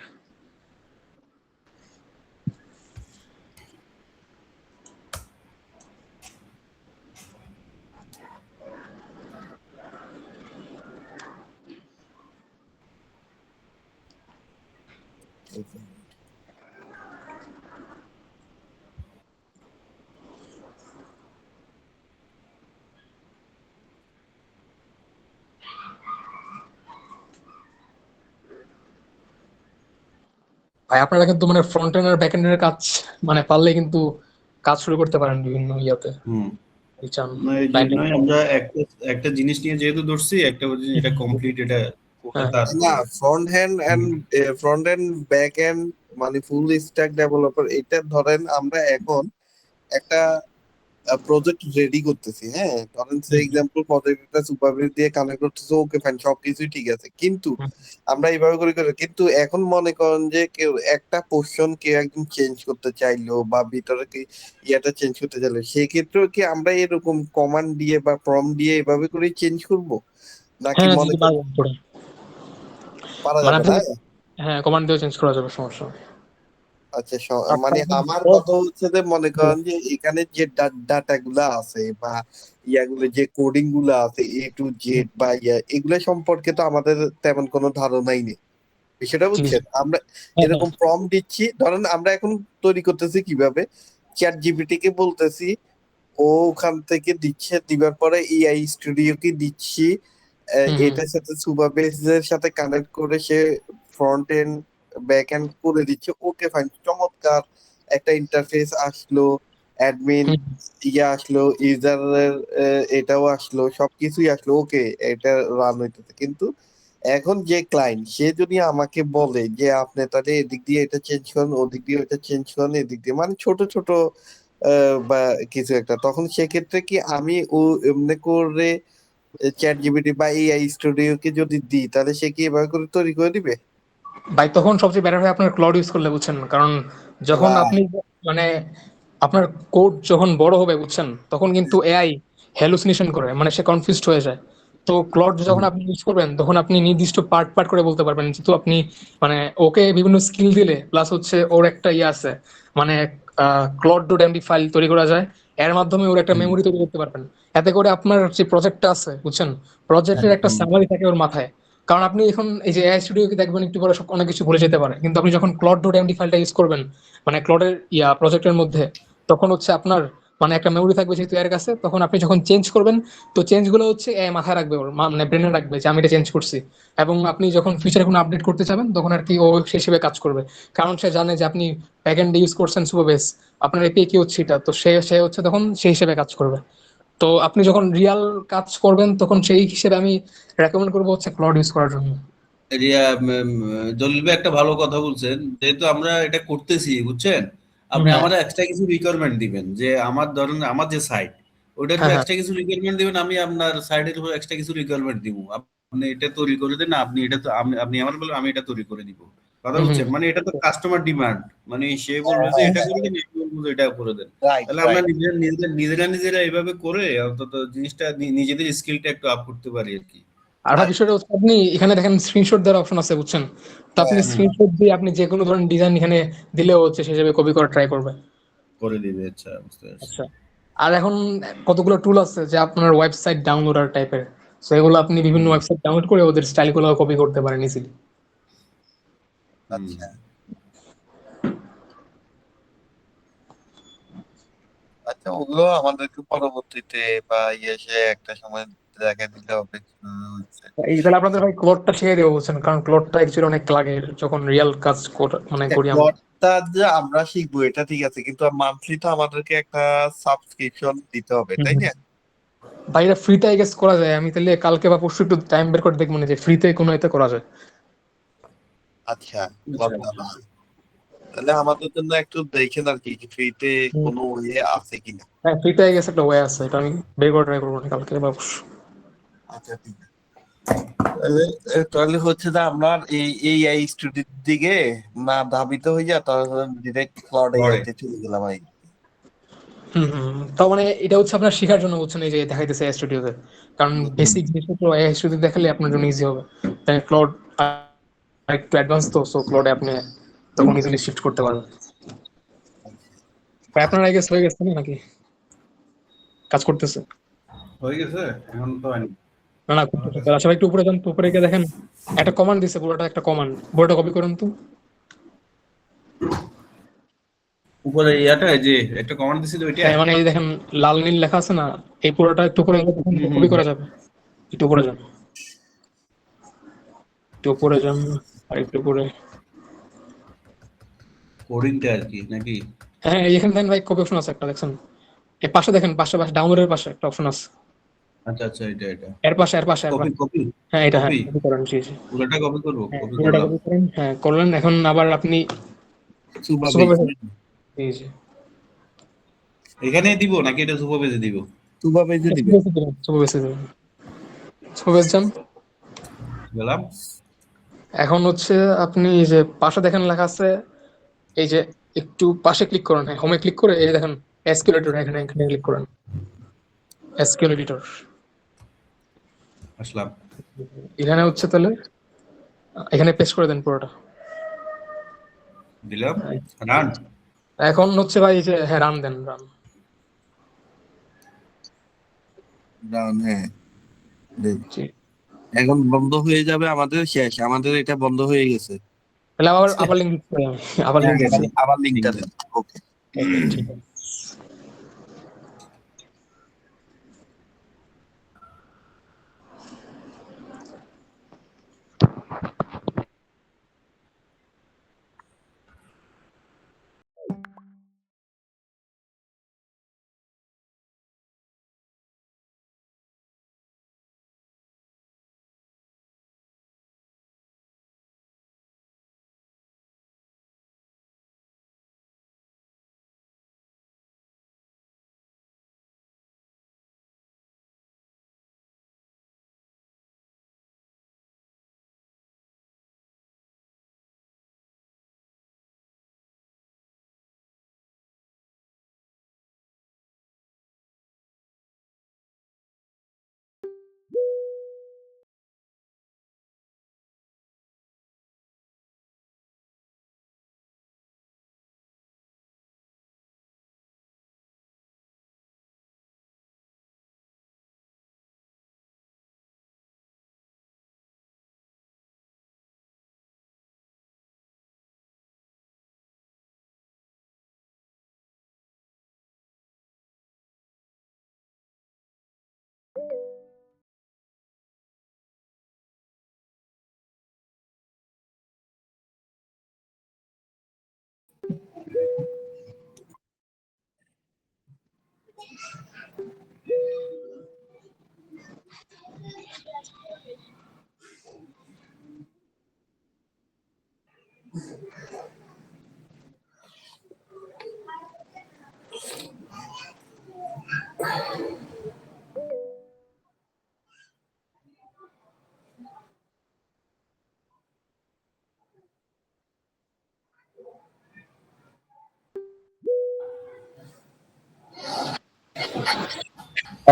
ভাই আপনারা কিন্তু মানে ফ্রন্ট এন্ড আর ব্যাক এন্ডের কাজ মানে পারলে কিন্তু কাজ শুরু করতে পারেন বিভিন্ন ইয়াতে। হুম। চান না এই ক্লায়েন্টের। জন্যই আমরা একটা একটা জিনিস নিয়ে যেহেতু ধরছি, একটা জিনিস এটা কমপ্লিট, এটা করে হ্যাঁ তারপরে না, ফ্রন্ট এন্ড ব্যাক এন্ড মানে ফুল স্ট্যাক ডেভেলপার, এটা ধরেন আমরা এখন একটা প্রজেক্ট রেডি করতেছি, হ্যাঁ ধরেন সে এক্সাম্পল প্রজেক্টটা সুপারভাইজার দিয়ে কানেক্ট করতেছে, ওকে ফাইন, সবকিছুই ঠিক আছে, কিন্তু আমরা এইভাবে করে কিন্তু এখন মনে করেন যে কেউ একটা পোর্শন কেউ একদম চেঞ্জ করতে চাইলো বা ভিতরে কি ইয়াটা চেঞ্জ করতে চাইলো, সেক্ষেত্রেও কি আমরা এরকম কমান্ড দিয়ে বা প্রম্পট দিয়ে এভাবে করে চেঞ্জ করব, নাকি হ্যাঁ মনে দিতে করেন পারবেন পুরো। পারা মানে যাবে আপনি না? হ্যাঁ কমান্ড দিয়ে চেঞ্জ করা যাবে, সমস্যা নেই। আচ্ছা, আপনার মানে এখন আমার code- কথা হচ্ছে যে মনে করেন যে এখানে যে ডাটা গুলা আছে বা ইয়াগুলো যে কোডিং গুলা আছে A to Z বা এগুলা সম্পর্কে তো আমাদের তেমন কোনো ধারণাই নেই, সেটা জি জি। বুঝছেন? আমরা হ্যাঁ হ্যাঁ এরকম প্রম্পট দিচ্ছি, ধরেন আমরা এখন তৈরি করতেছি কিভাবে, চ্যাট জিপিটি কে বলতেছি, ও ওখান থেকে দিচ্ছে, দিবার পরে এআই স্টুডিও কে দিচ্ছি, হুম হুম এটার সাথে সুপারবেস এর সাথে কানেক্ট করে সে ফ্রন্ট এন্ড ব্যাক এন্ড করে দিচ্ছে, ওকে ফাইন, চমৎকার একটা ইন্টারফেস আসলো, অ্যাডমিন হুম। ইয়ে আসলো, ইউজারের এটাও আসলো, সবকিছুই আসলো, ওকে এটা রান হইতেছে, কিন্তু এখন যে ক্লায়েন্ট সে যদি আমাকে বলে যে আপনি তাহলে এদিক দিয়ে এটা চেঞ্জ করেন, ওদিক দিয়ে ওটা চেঞ্জ করেন, এদিক দিয়ে মানে ছোট ছোট বা কিছু একটা, তখন সেক্ষেত্রে কি আমি ও এমনি করে চ্যাট জিপিটি বা এআই স্টুডিও কে যদি দিই, তাহলে সে কি এভাবে করে তৈরি করে দিবে? ভাই তখন সবচেয়ে বেটার হয় আপনার ক্লাউড ইউজ করলে, বুঝছেন? কারণ যখন আপনি রাইট। মানে আপনার কোড যখন বড় হবে, বুঝছেন, তখন কিন্তু এআই হ্যালুসিনেশন করে, মানে সে কনফিউজড হয়ে যায়। তো ক্লড যখন আপনি ইউজ করবেন, তখন আপনি নির্দিষ্ট পার্ট পার্ট করে বলতে পারবেন, যেহেতু আপনি মানে ওকে বিভিন্ন স্কিল দিলে, প্লাস হচ্ছে ওর একটা ইয়ে আছে, মানে ক্লড ডট এমডি ফাইল তৈরি করা যায়, এর মাধ্যমে ওর একটা মেমোরি তৈরি করতে পারবেন। এতে করে আপনার যে প্রজেক্টটা আছে, বুঝছেন, প্রজেক্টের একটা সামারি থাকে ওর মাথায়। কারণ আপনি এখন এই যে এআই স্টুডিওকে দেখবেন, একটু পরে সব অনেক কিছু ভুলে যেতে পারে, কিন্তু আপনি যখন ক্লড ডট এমডি ফাইলটা ইউজ করবেন, মানে ক্লডের প্রজেক্টের মধ্যে, তখন হচ্ছে আপনার মানে একটা মেমোরি থাকবে যেহেতু এর কাছে, তখন আপনি যখন চেঞ্জ করবেন, তো চেঞ্জ গুলো হচ্ছে এ মাথায় রাখবে, ওর মানে ব্রেনে রাখবে যে আমি এটা চেঞ্জ করছি। এবং আপনি যখন ফিউচারে কোনো আপডেট করতে চাবেন, তখন আর কি ও সেই হিসেবে কাজ করবে। কারণ সে জানে যে আপনি ব্যাকএন্ড ইউজ করছেন সুপারবেস, আপনার এপিআই কি হচ্ছে এটা, তো সে সে হচ্ছে তখন সেই হিসেবে কাজ করবে। তো আপনি যখন রিয়াল কাজ করবেন, তখন সেই হিসেবে আমি রেকমেন্ড করবো হচ্ছে ক্লাউড ইউজ করার জন্য। রিয়া দলিল ভাই একটা ভালো কথা বলছেন, যেহেতু আমরা এটা করতেছি বুঝছেন, আপনি হ্যাঁ আমার এক্সট্রা কিছু রিকোয়ারমেন্ট দিবেন, যে আমার ধরেন আমার যে সাইট, ওটার উপর হ্যাঁ হ্যাঁ। এক্সট্রা কিছু রিকোয়ারমেন্ট দিবেন, আমি আপনার সাইটের উপর এক্সট্রা কিছু রিকোয়ারমেন্ট দিব, আপনি এটা তৈরি করে দেন, আপনি এটা তো আপনি আমার বলবেন আমি এটা তৈরি করে দিব, কথা হুম হুম। বুঝছেন? মানে এটা তো কাস্টমার ডিমান্ড, মানে সে বলবে যে এটা করে দেন, আমি বলবো যে এটা করে দেন। রাইট, তাহলে আমরা রাইট। নিজেরা এইভাবে করে অন্তত জিনিসটা নিজেদের স্কিলটা একটু আপ করতে পারি আর কি। আর ভাই বিষয়টা হচ্ছে, আপনি এখানে দেখেন স্ক্রিনশট দেওয়ার অপশন আছে, বুঝছেন? তো আপনি হ্যাঁ, হুম, স্ক্রিনশট দিয়ে আপনি যে কোনো ধরনের ডিজাইন এখানে দিলেও হচ্ছে সে হিসেবে কপি করা ট্রাই করবে। করে দিবে, আচ্ছা বুঝতে পারছি। আচ্ছা। আর এখন কতগুলো টুল আছে যে আপনার ওয়েবসাইট ডাউনলোডার টাইপের, সো এগুলো আপনি বিভিন্ন হুম, ওয়েবসাইট ডাউনলোড করে ওদের স্টাইলগুলো কপি করতে পারেন ইজিলি। হুম। আচ্ছা, আচ্ছা, ওগুলো আমাদেরকে পরবর্তীতে বা সে একটা সময় দেখা দিলে হবে। এই তাহলে আপনাদের ভাই ক্লোডটা শিখে দেবো, বুঝছেন? কারণ ক্লোডটা অ্যাকচুয়ালি অনেক লাগে যখন রিয়েল কাজ মানে করি আমরা। প্লটটা যে আমরা শিখবো এটা ঠিক আছে, কিন্তু মান্থলি তো আমাদেরকে একটা সাবস্ক্রিপশন দিতে হবে, হুম তাই হুম। না? ভাই এটা ফ্রিতে আই গেস করা যায়, আমি তাহলে কালকে বা পরশু একটু টাইম বের করে দেখবো না যে ফ্রিতে কোনো এতে করা যায়। আচ্ছা, আচ্ছা, প্লটটা না, তাহলে আমাদের জন্য একটু দেখেন আর কি ফ্রিতে হুম। কোনো ইয়ে আছে কিনা। হ্যাঁ ফ্রিতে আই গেস একটা ওয়ে আছে, এটা আমি বের করে ট্রাই করবো না কালকে বা পরশু। আচ্ছা, ঠিক আছে। তাহলে তাহলে হচ্ছে যে আমরা এই স্টুডিওর দিকে না ধাবিত হয়ে যা, তাহলে ডিরেক্ট ক্লাউড পরে এআইতে চলে গেলাম। হুম হুম। তার মানে এটা হচ্ছে আপনার শেখার জন্য, বুঝছেন, এই যে দেখাইতেছে এআই স্টুডিওতে। কারণ বেসিক জিনিসপত্র এআই স্টুডিও দেখালে আপনার জন্য ইজি হবে। তাই ক্লাউড একটু অ্যাডভান্স, তো সো ক্লাউডে আপনি তখন ইজিলি শিফট করতে পারবেন। ভাই আপনার আই গেস হয়ে গেছে না নাকি কাজ করতেছে? হয়ে গেছে, এখন তো হয়নি। না না করতেছে। তাহলে আচ্ছা ভাই একটু উপরে যান তো, উপরে গিয়ে দেখেন একটা কমান্ড দিছে, পুরোটা একটা কমান্ড, পুরোটা কপি করেন তো। উপরে ইয়াটা এই যে একটা কমান্ড দিছিল ওইটা। হ্যাঁ মানে এই দেখেন লাল নীল লেখা আছে না, এই পুরোটা একটু করে হুম হুম কপি হুম। করা যাবে। একটু উপরে যান, একটু উপরে যান, আর একটু উপরে। কোডিংটা আর কি নাকি? হ্যাঁ এখানে দেখেন ভাই কপি অপশন আছে একটা, দেখছেন? এর পাশে দেখেন, পাশে ডাউনলোডের পাশে একটা অপশন আছে। আচ্ছা আচ্ছা, এটা এর পাশে কপি হ্যাঁ, এটা হ্যাঁ কপি কপি করেন। জি জি পুরোটা কপি করবো, হ্যাঁ, কপি পুরোটা করলাম। কপি করেন। হ্যাঁ, করলেন। এখন আবার আপনি সুপারভাইজ সুপারভাইজার। জি জি এখানে দিব নাকি এটা সুপার পেজে দিব? সুপারভাইজে দিবে। সুপারভাইজার দিবেন। সুপারভাইজার যান। গেলাম। এখন হচ্ছে আপনি এই যে পাশে দেখেন লেখা আছে, এই যে একটু পাশে ক্লিক করেন। হ্যাঁ, হোমে ক্লিক করে এই যে দেখেন এসকিউএল এডিটর, এখানে এখানে ক্লিক করেন এসকিউএল এডিটর। আসলাম। এখানে হচ্ছে তাহলে এখানে পেস্ট করে দেন পুরোটা। দিলাম, রান। এখন হচ্ছে ভাই এই যে হ্যাঁ, রান দেন, রান। ডান, হ্যাঁ। দেন। জি, এখন বন্ধ হয়ে যাবে, আমাদের শেষ, আমাদের এটা বন্ধ হয়ে গেছে। তাহলে আবার আবার লিঙ্ক দিচ্ছি আমি, আবার লিঙ্ক দিচ্ছি। আবার লিঙ্কটা দেন। ওকে। ওকে, ঠিক আছে।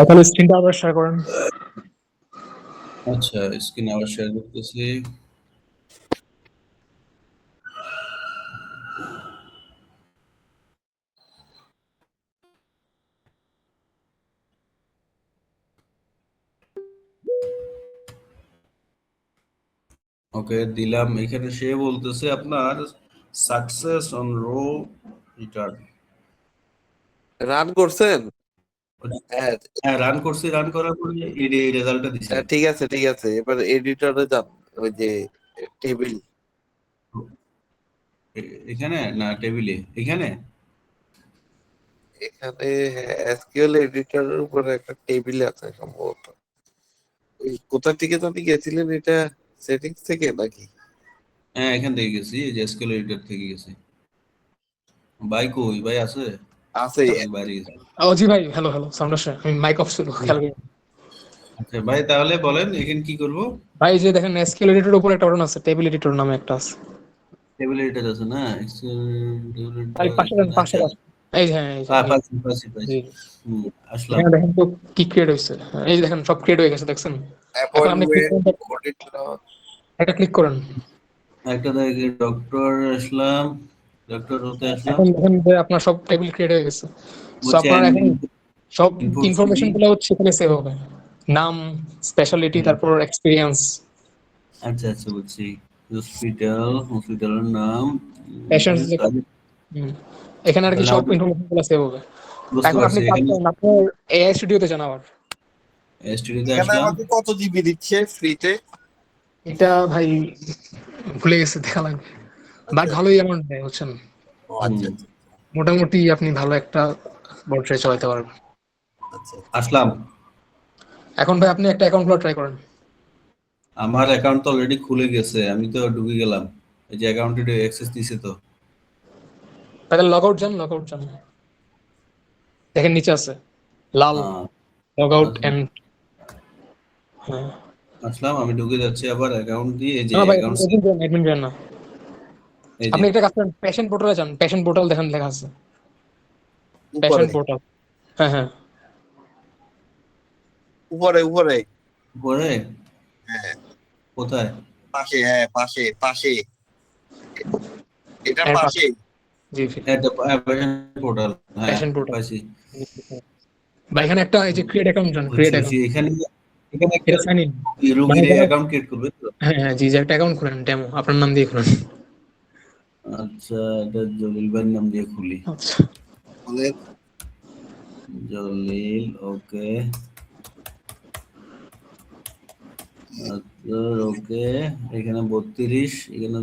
তাহলে স্ক্রিনটা আবার শেয়ার করেন। আচ্ছা, স্ক্রিন আবার শেয়ার করতেছি। ওকে, দিলাম। এখানে সে বলতেছে আপনার success on row return. Run করছেন? হ্যাঁ। হ্যাঁ, রান করছি, রান করার পরে এই রেজাল্টটা দিছে। ঠিক আছে, ঠিক আছে, এবার এডিটরে যান। ওই যে টেবিল, এখানে না টেবিলে, এখানে এখানে এসকিউএল এডিটরের উপরে একটা টেবিল আছে সম্ভবত। ওই কোথা থেকে জানি গেছিলেন, এটা সেটিংস থেকে নাকি? হ্যাঁ এখান থেকে গেছি, এই যে এসকিউএল এডিটর থেকে গেছি। ভাই কই, ভাই আছে আছে। নাকি বাইরে গেছে? ও জি ভাই, হ্যালো হ্যালো, সাউন্ড আসছে, আমি মাইক অফ ছিল, খেয়াল করিনি। আচ্ছা ভাই, তাহলে বলেন এখানে কি করব? ভাই এই যে দেখেন এসকিউএল এডিটর উপরে একটা বাটন আছে, টেবিল এডিটর নামে একটা আছে। টেবিল এডিটর আছে না? এক্সেল ভাই পাশে দেন, এখানে, পাশে আচ্ছা। পাশে। এই যে হ্যাঁ, এই যে পাচ্ছি পাচ্ছি জি। পাচ্ছি। আসলাম। এখানে দেখেন তো কি ক্রিয়েট হয়েছে। এই যে দেখেন সব ক্রিয়েট হয়ে গেছে, দেখছেন? এখন আপনি ক্লিক অ্যাপয়েন্টমেন্ট, করেন, অডিট, একটা ক্লিক করেন। একটা দেখে ডক্টর আসলাম, ডক্টর হতে আসলাম। এখন দেখেন যে আপনার সব টেবিল ক্রিয়েট হয়ে গেছে। সো বলছে আপনার এখন সব ইনপুট সিভি। ইনফরমেশন গুলো হচ্ছে এখানে সেভ হবে। নাম, স্পেশালিটি, তারপর এক্সপিরিয়েন্স, আচ্ছা আচ্ছা, বুঝছি। হসপিটালের নাম। পেশেন্টস যেটা। তাহলে এখানে আর কি তাহলে সব আমাকে ইনফরমেশন গুলো সেভ হবে। বুঝতে এখন আপনি পারছি কাজ এখানে করেন, আপনার এআই স্টুডিওতে যান আবার। স্টুডিওতে এখানে আসলাম। আমাকে কত জিবি দিচ্ছে ফ্রিতে? এটা ভাই ভুলে গেছে, দেখা লাগবে। বাট আচ্ছা, ভালোই অ্যামাউন্ট দেয়, বুঝছেন? ও আচ্ছা হুম। আচ্ছা। মোটামুটি আপনি ভালো একটা ব্রাউজারে চালাতে পারবেন। আচ্ছা আসলাম। এখন ভাই আপনি একটা অ্যাকাউন্ট খোলা ট্রাই করেন। আমার অ্যাকাউন্ট তো অলরেডি খুলে গেছে, আমি তো ঢুকে গেলাম। এই যে অ্যাকাউন্টে অ্যাক্সেস দিছে তো। তাহলে লগ আউট যান, দেখেন নিচে আছে লাল হ্যাঁ, লগ আউট এন্ড। হ্যাঁ আসলাম, আমি ঢুকে যাচ্ছি আবার অ্যাকাউন্ট দিয়ে। এই যে না ভাই, অ্যাকাউন্ট, অ্যাডমিন করেন না। এই যে আপনি একটা কাজ করেন, প্যাশন পোর্টালে যান, প্যাশন পোর্টাল দেখেন লেখা আছে প্যাশন উপরে পোর্টাল। হ্যাঁ হ্যাঁ উপরে উপরে উপরে হ্যাঁ কোথায়? পাশে, হ্যাঁ পাশে পাশে, এটার এর পাশে, পাশে। জি পোর্টাল, হ্যাঁ প্যাশন পোর্টাল। পাইছি। বা এখানে একটা এই যে ক্রিয়েট অ্যাকাউন্ট যান, বুঝছি ক্রিয়েট বুঝছি। অ্যাকাউন্ট, এখানে এখানে একটা এটা সাইন ইন। মানে রোগীর এখানে অ্যাকাউন্ট ক্রিয়েট করবে তো? হ্যাঁ হ্যাঁ জি, যে একটা অ্যাকাউন্ট খুলেন ডেমো আপনার নাম দিয়ে খুলেন। আচ্ছা, এটা জলিল ভাইয়ের নাম দিয়ে খুলি। আচ্ছা বলে জলিল, ওকে। আচ্ছা, ওকে। এখানে 32, এখানে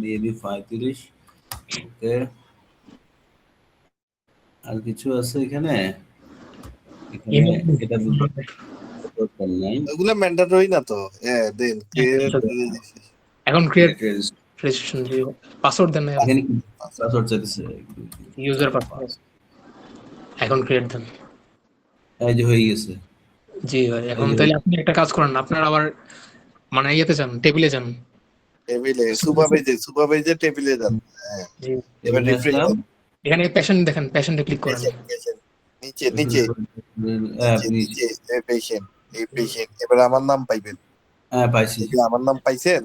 দিয়ে দিই 35। ওকে। আর কিছু আছে এখানে? এখানে ইমেল। এটা দরকার নাই। ওগুলো ম্যান্ডেটরি না তো। হ্যাঁ দেন ক্রিয়েট। এখন ক্রিয়েট রেজিস্ট্রেশন দিয়ে পাসওয়ার্ড দেন না, এখানে কি পাসওয়ার্ড চাইছে? User password. এখন ক্রিয়েট দেন। এই যে হয়ে গেছে। জি ভাই, এখন এই যে তাহলে আপনি একটা কাজ করেন, আপনার আবার মানে ইয়েতে যান, টেবিলে যান। টেবিলে সুপারভাইজার টেবিলে যান। হ্যাঁ জি এবার টেবিলে রিফ্রেশ আসলাম। দেন। এখানে পেশেন্ট দেখেন, পেশেন্টে ক্লিক করেন। পেশেন্ট নিচে নিচে হ্যাঁ, নিচে নিচে পেশেন্ট, এই পেশেন্ট। এবার আমার নাম পাইবেন। হ্যাঁ পাইছি এই যে আমার নাম পাইছেন।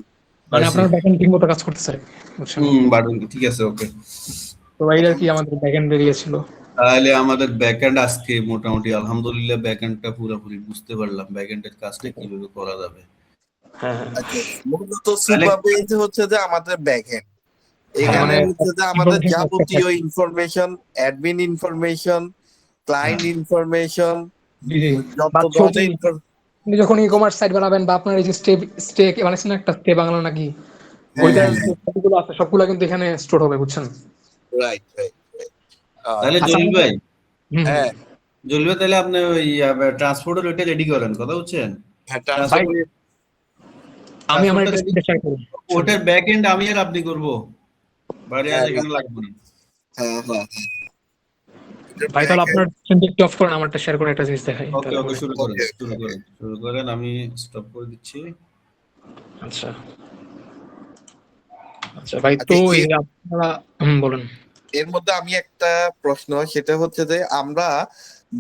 মানে পাইছি। আপনার ব্যাকএন্ড ঠিক মতো কাজ করতেছে, বুঝছেন? বাটন ঠিক আছে, ওকে। তো এইটা কি আমাদের ব্যাকএন্ড বেরিয়েছিল। তাহলে আমাদের ব্যাকএন্ড আজকে মোটামুটি আলহামদুলিল্লাহ ব্যাকএন্ডটা পুরোপুরি বুঝতে পারলাম, ব্যাকএন্ডের কাজটা কিভাবে করা যাবে। হ্যাঁ হ্যাঁ আচ্ছা মূলত তাহলে সুপারভাইজ হচ্ছে যে আমাদের ব্যাকএন্ড। হ্যাঁ, এখানে মানে হচ্ছে যে আমাদের যাবতীয় information, admin information, client information, জি জি। যত বা ছবি, ধরনের আপনি যখন ই কমার্স সাইট বানাবেন বা আপনার এই যে স্টেক বানাচ্ছেন একটা স্টে বাংলা নাকি, ওইটার যে ছবিগুলো আছে সবগুলো কিন্তু এখানে স্টোর হবে, বুঝছেন? Right right. তাহলে আচ্ছা জলিল ভাই, হুম হুম। হ্যাঁ জলিল ভাই তাহলে আপনি ওই ট্রান্সপোর্টের ওইটা রেডি করেন, কথা বুঝছেন? হ্যাঁ ভাই আমি আমার ট্রান্সপোর্টটা একটা রেডি, স্ক্রিন শেয়ার করব। ওটার ব্যাকএন্ড আমি আর আপনি করব, বাইরে আর হ্যাঁ এখানে লাগবে না। হ্যাঁ হ্যাঁ। ভাই তাহলে আপনার স্ক্রিনটা একটু অফ করেন, আমারটা শেয়ার করে একটা জিনিস দেখাই ওকে তাহলে ওকে, বুঝবেন। শুরু করেন ওকে শুরু করেন শুরু করেন, আমি স্টপ করে দিচ্ছি। আচ্ছা আচ্ছা ভাই, আচ্ছা তো এই যে আপনারা বলেন। এর মধ্যে আমি একটা প্রশ্ন, সেটা হচ্ছে যে আমরা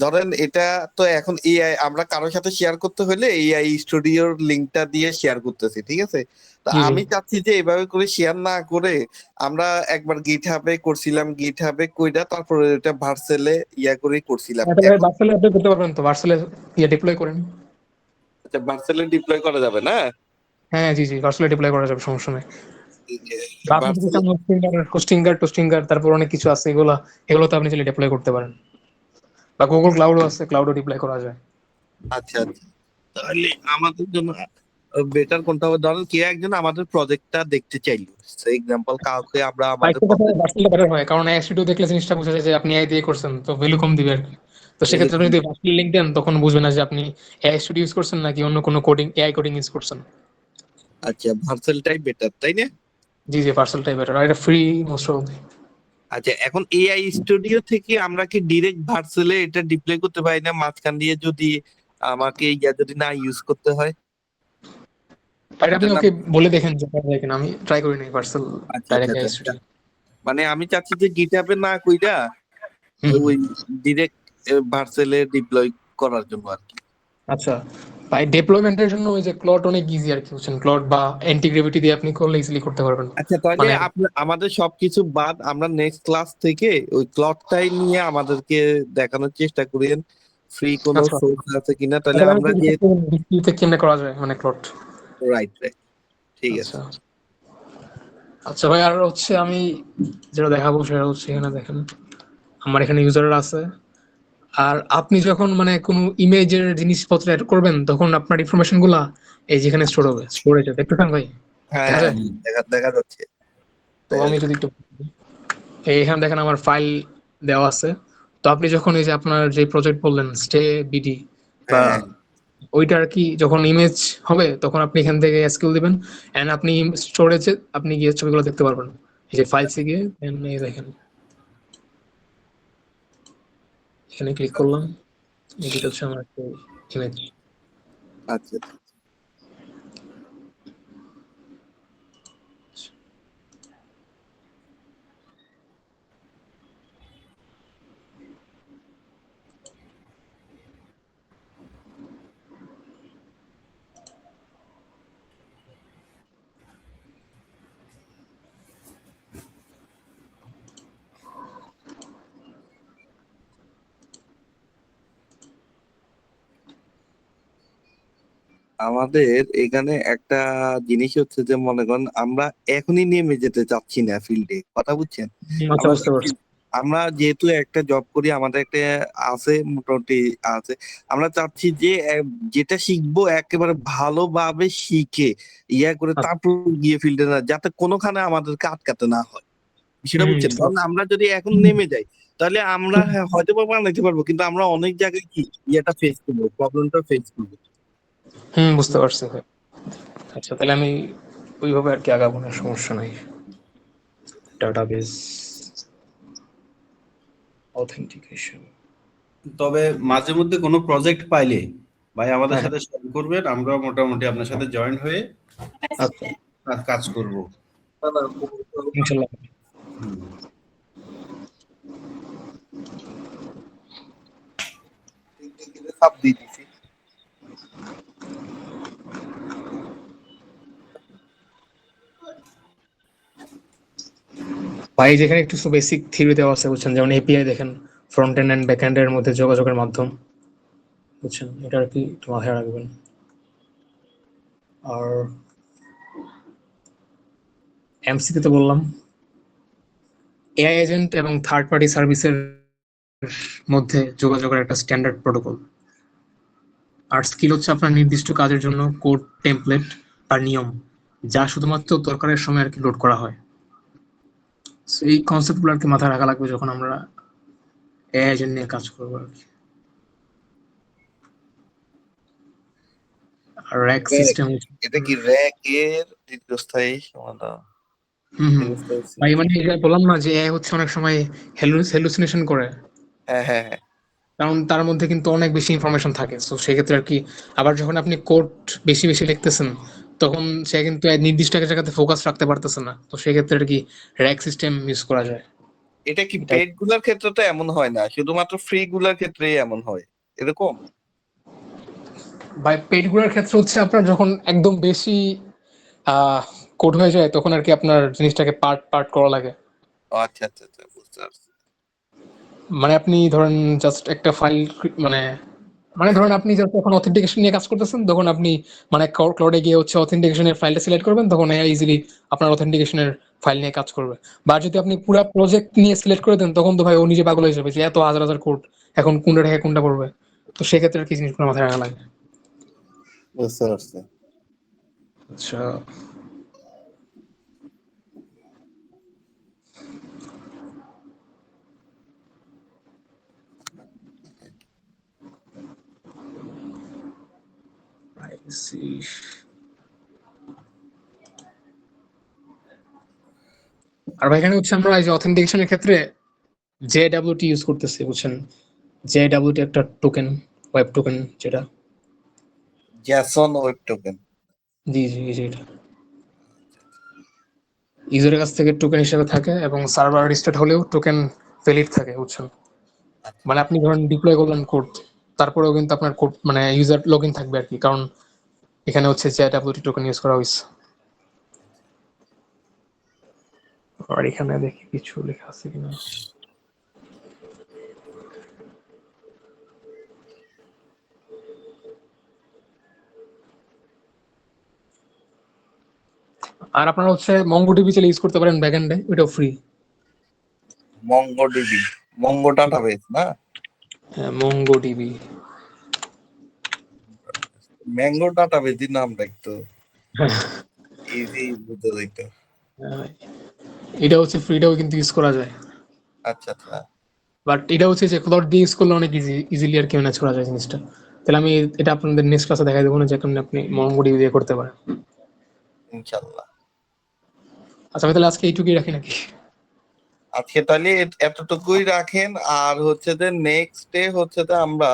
ধরেন এটা তো এখন এআই আমরা কারোর সাথে শেয়ার করতে হলে এআই স্টুডিওর লিংকটা দিয়ে শেয়ার করতেছি, ঠিক আছে? তো জি জি। আমি চাচ্ছি যে এভাবে করে শেয়ার না করে আমরা একবার গিটহাবে করছিলাম, গিটহাবে কইরা তারপরে এটা ভার্সেলে করেই করছিলাম। তাহলে এখন ভার্সেলে আপডেট করতে পারবেন তো, ভার্সেলে ডিপ্লয় করেন। আচ্ছা ভার্সেলে ডিপ্লয় করা যাবে না? হ্যাঁ জি জি, ভার্সেলে ডিপ্লয় করা যাবে, সমস্যা নেই। বা আপনি যদি ভার্সেলে চান হোস্টিঙ্গার তারপর অনেক কিছু আছে, এগুলো তো আপনি চাইলে ডিপ্লয় করতে পারেন। বা গুগল ক্লাউডও আছে, ক্লাউডও ডিপ্লয় করা যায়। আচ্ছা আচ্ছা। তাহলে আমাদের জন্য বেটার কোনটা হবে? ধরেন কে একজন আমাদের প্রজেক্টটা দেখতে চাইলো, এক্সাম্পল কাউকে আমরা আমাদের ভার্সেলটা বেটার হয়, কারণ এআই স্টুডিও দেখলে জিনিসটা বোঝা যায় যে আপনি এআই দিয়ে করছেন, তো ভ্যালু কম দিবে আর কি। তো সেক্ষেত্রে আপনি যদি ভার্সেল লিংক দেন তখন বুঝবে না যে আপনি এআই স্টুডিও ইউজ করছেন নাকি অন্য কোনো এআই কোডিং ইউজ করছেন। আচ্ছা ভার্সেলটাই বেটার তাই না? জি জি, ভার্সেলটাই বেটার, আর এটা ফ্রি মোস্ট অফ। আচ্ছা এখন এআই স্টুডিও থেকে আমরা কি ডিরেক্ট ভার্সেলে এটা ডিপ্লয় করতে পারি না, মাঝখান দিয়ে যদি আমাকে যদি না ইউজ করতে হয়? আর আপনি এটা না, ওকে বলে দেখেন যে পারা যায় কিনা, আমি ট্রাই করি নাই ভার্সেল আচ্ছা আচ্ছা ডাইরেক্ট এআই আচ্ছা। স্টুডিও। মানে আমি চাচ্ছি যে গিটহাবে না কইরা ওই ডিরেক্ট ভার্সেলে ডিপ্লয় করার জন্য আর কি। আচ্ছা ভাই, ডেপ্লয়মেন্টের জন্য ওই যে ক্লড অনেক ইজি আর কি, বুঝছেন? ক্লড বা অ্যান্টি গ্র্যাভিটি দিয়ে আপনি করলে ইজিলি করতে পারবেন। আচ্ছা তাহলে মানে আমাদের সবকিছু বাদ আমরা নেক্সট ক্লাস থেকে ওই ক্লকটাই নিয়ে আমাদেরকে দেখানোর চেষ্টা করেন ফ্রি কোনো আচ্ছা সোর্স আছে কিনা, তাহলে তাহলে আমি আমরা যে ডিসপ্লেতে কেমনে করা যায় মানে ক্লড। রাইট রাইট ঠিক আচ্ছা আছে। আচ্ছা ভাই, আর হচ্ছে আমি যেটা দেখাবো সেটা হচ্ছে এখানে দেখেন আমার এখানে ইউজাররা আছে। আর আপনি যখন মানে কোনো ইমেজের জিনিসপত্র অ্যাড করবেন তখন আপনার ইনফরমেশন গুলা এই যেখানে স্টোর হবে, স্টোরেজে দেখতেছেন ভাই, হ্যাঁ দেখা হ্যাঁ যায়? দেখা দেখা যাচ্ছে তো দেখা আমি যাচ্ছে। যদি একটু এখানে দেখেন আমার ফাইল দেওয়া আছে, তো আপনি যখন এই যে আপনার যে প্রজেক্ট বললেন স্টে বিডি বা হ্যাঁ ওইটা আর কি যখন ইমেজ হবে তখন আপনি এখান থেকে স্কেল দিবেন এন্ড আপনি স্টোরেজে আপনি গিয়ে ছবিগুলো দেখতে পারবেন এই যে ফাইলসে গিয়ে and এই দেখেন এখানে ক্লিক করলাম এটা হচ্ছে আমার একটা ইমেজ। আচ্ছা আমাদের এখানে একটা জিনিস হচ্ছে যে মনে করেন আমরা এখনই নেমে যেতে চাচ্ছি না ফিল্ডে, কথা বুঝছেন? আচ্ছা আমরা বুঝতে পারছি। আমরা যেহেতু একটা জব করি, আমাদের একটা আছে, মোটামুটি আছে। আমরা চাচ্ছি যে যেটা শিখবো একেবারে ভালোভাবে শিখে করে আচ্ছা, তারপর গিয়ে ফিল্ডে না, যাতে কোনোখানে আমাদেরকে আটকাতে না হয়, সেটা বুঝছেন? বুঝতে কারণ পারছি। আমরা যদি এখন নেমে যাই তাহলে আমরা হয়তো বা বানাইতে পারবো, কিন্তু আমরা অনেক জায়গায় কি ফেস করবো, প্রবলেমটা ফেস করবো। বুঝতে পারছি ভাই। আচ্ছা তাহলে আমি ওইভাবে আর কি আগাবো না, সমস্যা নাই। Database authentication. তবে মাঝে মধ্যে কোনো প্রজেক্ট পাইলে ভাই আমাদের হ্যাঁ সাথে শেয়ার করবেন, আমরা মোটামুটি আপনার সাথে জয়েন হয়ে আচ্ছা কাজ করব। না, না, ইনশাল্লাহ। হুম। চাপ দিয়ে দিছি। ভাই যেখানে একটু বেসিক থিওরি দেওয়া আছে বুঝছেন, যেমন এপিআই দেখেন front end and back end এর মধ্যে যোগাযোগের মাধ্যম, বুঝছেন এটা আর কি একটু মাথায় রাখবেন। আর এমসিতে তো বললাম এআই এজেন্ট এবং থার্ড পার্টি সার্ভিসের মধ্যে যোগাযোগের একটা স্ট্যান্ডার্ড প্রোটোকল। আর স্কিল হচ্ছে আপনার নির্দিষ্ট কাজের জন্য কোড টেমপ্লেট আর নিয়ম যা শুধুমাত্র দরকারের সময় আর কি লোড করা হয়। So এই কনসেপ্টগুলো আর কি মাথায় রাখা লাগবে যখন আমরা এআই এজেন্ট নিয়ে কাজ করবো আর কি। আর র্যাক র্যাক, সিস্টেম। এটা কি র্যাক এর দীর্ঘস্থায়ী সমাধান? দীর্ঘস্থায়ী ভাই মানে এটা বললাম না যে এআই হচ্ছে অনেক সময় হ্যালুসিনেশন করে, হ্যাঁ হ্যাঁ হ্যাঁ, কারণ তার মধ্যে কিন্তু অনেক বেশি ইনফরমেশন থাকে। তো সেক্ষেত্রে আর কি আবার যখন আপনি কোড বেশি বেশি লিখতেছেন তখন সে কিন্তু এক নির্দিষ্ট একটা জায়গাতে ফোকাস রাখতে পারতেছে না। তো সেক্ষেত্রে আর কি র্যাক সিস্টেম ইউজ করা যায়। এটা কি এটা পেড গুলার ক্ষেত্রে তো এমন হয় না, শুধুমাত্র ফ্রি গুলার ক্ষেত্রেই এমন হয় এরকম? বাই পেইডগুলোর ক্ষেত্রে হচ্ছে আপনার যখন একদম বেশি কোড হয়ে যায় তখন আর কি আপনার জিনিসটাকে পার্ট পার্ট করা লাগে। ও আচ্ছা আচ্ছা আচ্ছা, বুঝতে পারছি। মানে আপনি ধরেন জাস্ট একটা ফাইল মানে মানে ধরেন আপনি যখন এখন অথেন্টিকেশন নিয়ে কাজ করতেছেন তখন আপনি মানে ক্লাউডে গিয়ে হচ্ছে অথেন্টিকেশনের ফাইলটা সিলেক্ট করবেন, তখন এআই ইজিলি আপনার অথেন্টিকেশনের ফাইল নিয়ে কাজ করবে। বা যদি আপনি পুরো প্রজেক্ট নিয়ে সিলেক্ট করে দেন তখন তো ভাই ও নিজে পাগল হয়ে যাবে যে এত হাজার হাজার কোড এখন কোনটা থেকে কোনটা পড়বে। তো সেক্ষেত্রে আর কি জিনিসগুলো মাথায় রাখা লাগে। বুঝতে পারছি। আচ্ছা প্রাইভেসি। আর ভাই এখানে হচ্ছে আমরা এই যে অথেন্টিকেশনের ক্ষেত্রে জেডব্লিউটি ইউজ করতেছি বুঝছেন। জেডব্লিউটি একটা টোকেন, ওয়েব টোকেন যেটা। JSON web token. জি জি জি এটা ইউজারের কাছ থেকে টোকেন হিসেবে থাকে এবং সার্ভার রিস্টার্ট হলেও টোকেন ভ্যালিড থাকে বুঝছেন। মানে আপনি ধরেন ডিপ্লয় করলেন কোড, তারপরেও কিন্তু আপনার কোড মানে ইউজার লগইন থাকবে আর কি, কারণ এখানে হচ্ছে জেডব্লিউটি টোকেন ইউজ করা হয়েছে। আর এখানে দেখি কিছু লেখা আছে কিনা। আর আপনারা হচ্ছে মঙ্গোডিবি চাইলে ইউজ করতে পারেন ব্যাকএন্ডে, ওটাও ফ্রি। মঙ্গোডিবি, মঙ্গো ডাটাবেস না? হ্যাঁ মঙ্গোডিবি। ম্যাঙ্গো ডাটাবেস এর নাম রাখতো, ইজি বুঝতে যাইতো। এটা হচ্ছে ফ্রিটাও কিন্তু ইউজ করা যায়। আচ্ছা আচ্ছা, বাট এটা হচ্ছে যে ক্লড দিয়ে ইউজ করলে অনেক ইজিলি আর কি ম্যানেজ করা যায় জিনিসটা। তাহলে আমি এটা আপনাদের নেক্সট ক্লাসে দেখাই দেবো না, যে কেমন আপনি মঙ্গোডিবি দিয়ে করতে পারেন। ইনশাল্লাহ। আচ্ছা আমি তাহলে আজকে এইটুকুই রাখি নাকি? আজকে তাহলে এতটুকুই রাখেন। আর হচ্ছে যে নেক্সট ডে হচ্ছে যে আমরা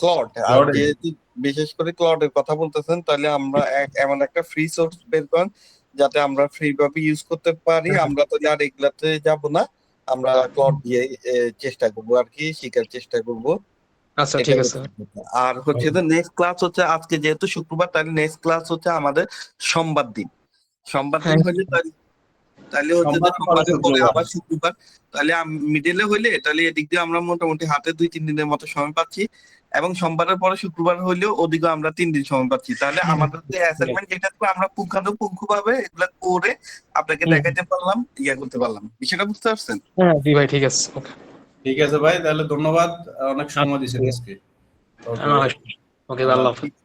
ক্লড, আর Claude-এ। যেহেতু বিশেষ করে ক্লডের কথা বলতেছেন, তাহলে আমরা এমন একটা ফ্রি সোর্স বের করেন যাতে আমরা ফ্রি ভাবে ইউজ করতে পারি। আমরা তো আর এগুলাতে যাব না, আমরা ক্লড দিয়ে চেষ্টা করবো আর কি, শেখার চেষ্টা করবো। আচ্ছা এটা ঠিক আছে। হচ্ছে কথা। আর হচ্ছে যে নেক্সট ক্লাস হচ্ছে আজকে যেহেতু শুক্রবার, তাহলে নেক্সট ক্লাস হচ্ছে আমাদের সোমবার দিন। সোমবার দিন হ্যাঁ হলে তাহলে হচ্ছে যে সোমবারের পরে আবার শুক্রবার, তাহলে মিডলে হইলে তাহলে এদিক দিয়ে আমরা মোটামুটি হাতে 2-3 দিনের মতো সময় পাচ্ছি, এবং সোমবারের পরে শুক্রবার হইলেও ওদিকে আমরা 3 দিন সময় পাচ্ছি। তাহলে আমাদের যে অ্যাসাইনমেন্ট যেটা থাকবে আমরা পুঙ্খানুপুঙ্খ ভাবে এগুলা করে আপনাকে দেখাইতে পারলাম, করতে পারলাম। বিষয়টা বুঝতে পারছেন? হ্যাঁ জি ভাই, ঠিক আছে। ওকে ঠিক আছে ভাই, তাহলে ধন্যবাদ, অনেক সময় দিয়েছেন আজকে। ওকে, আল্লাহ হাফেজ।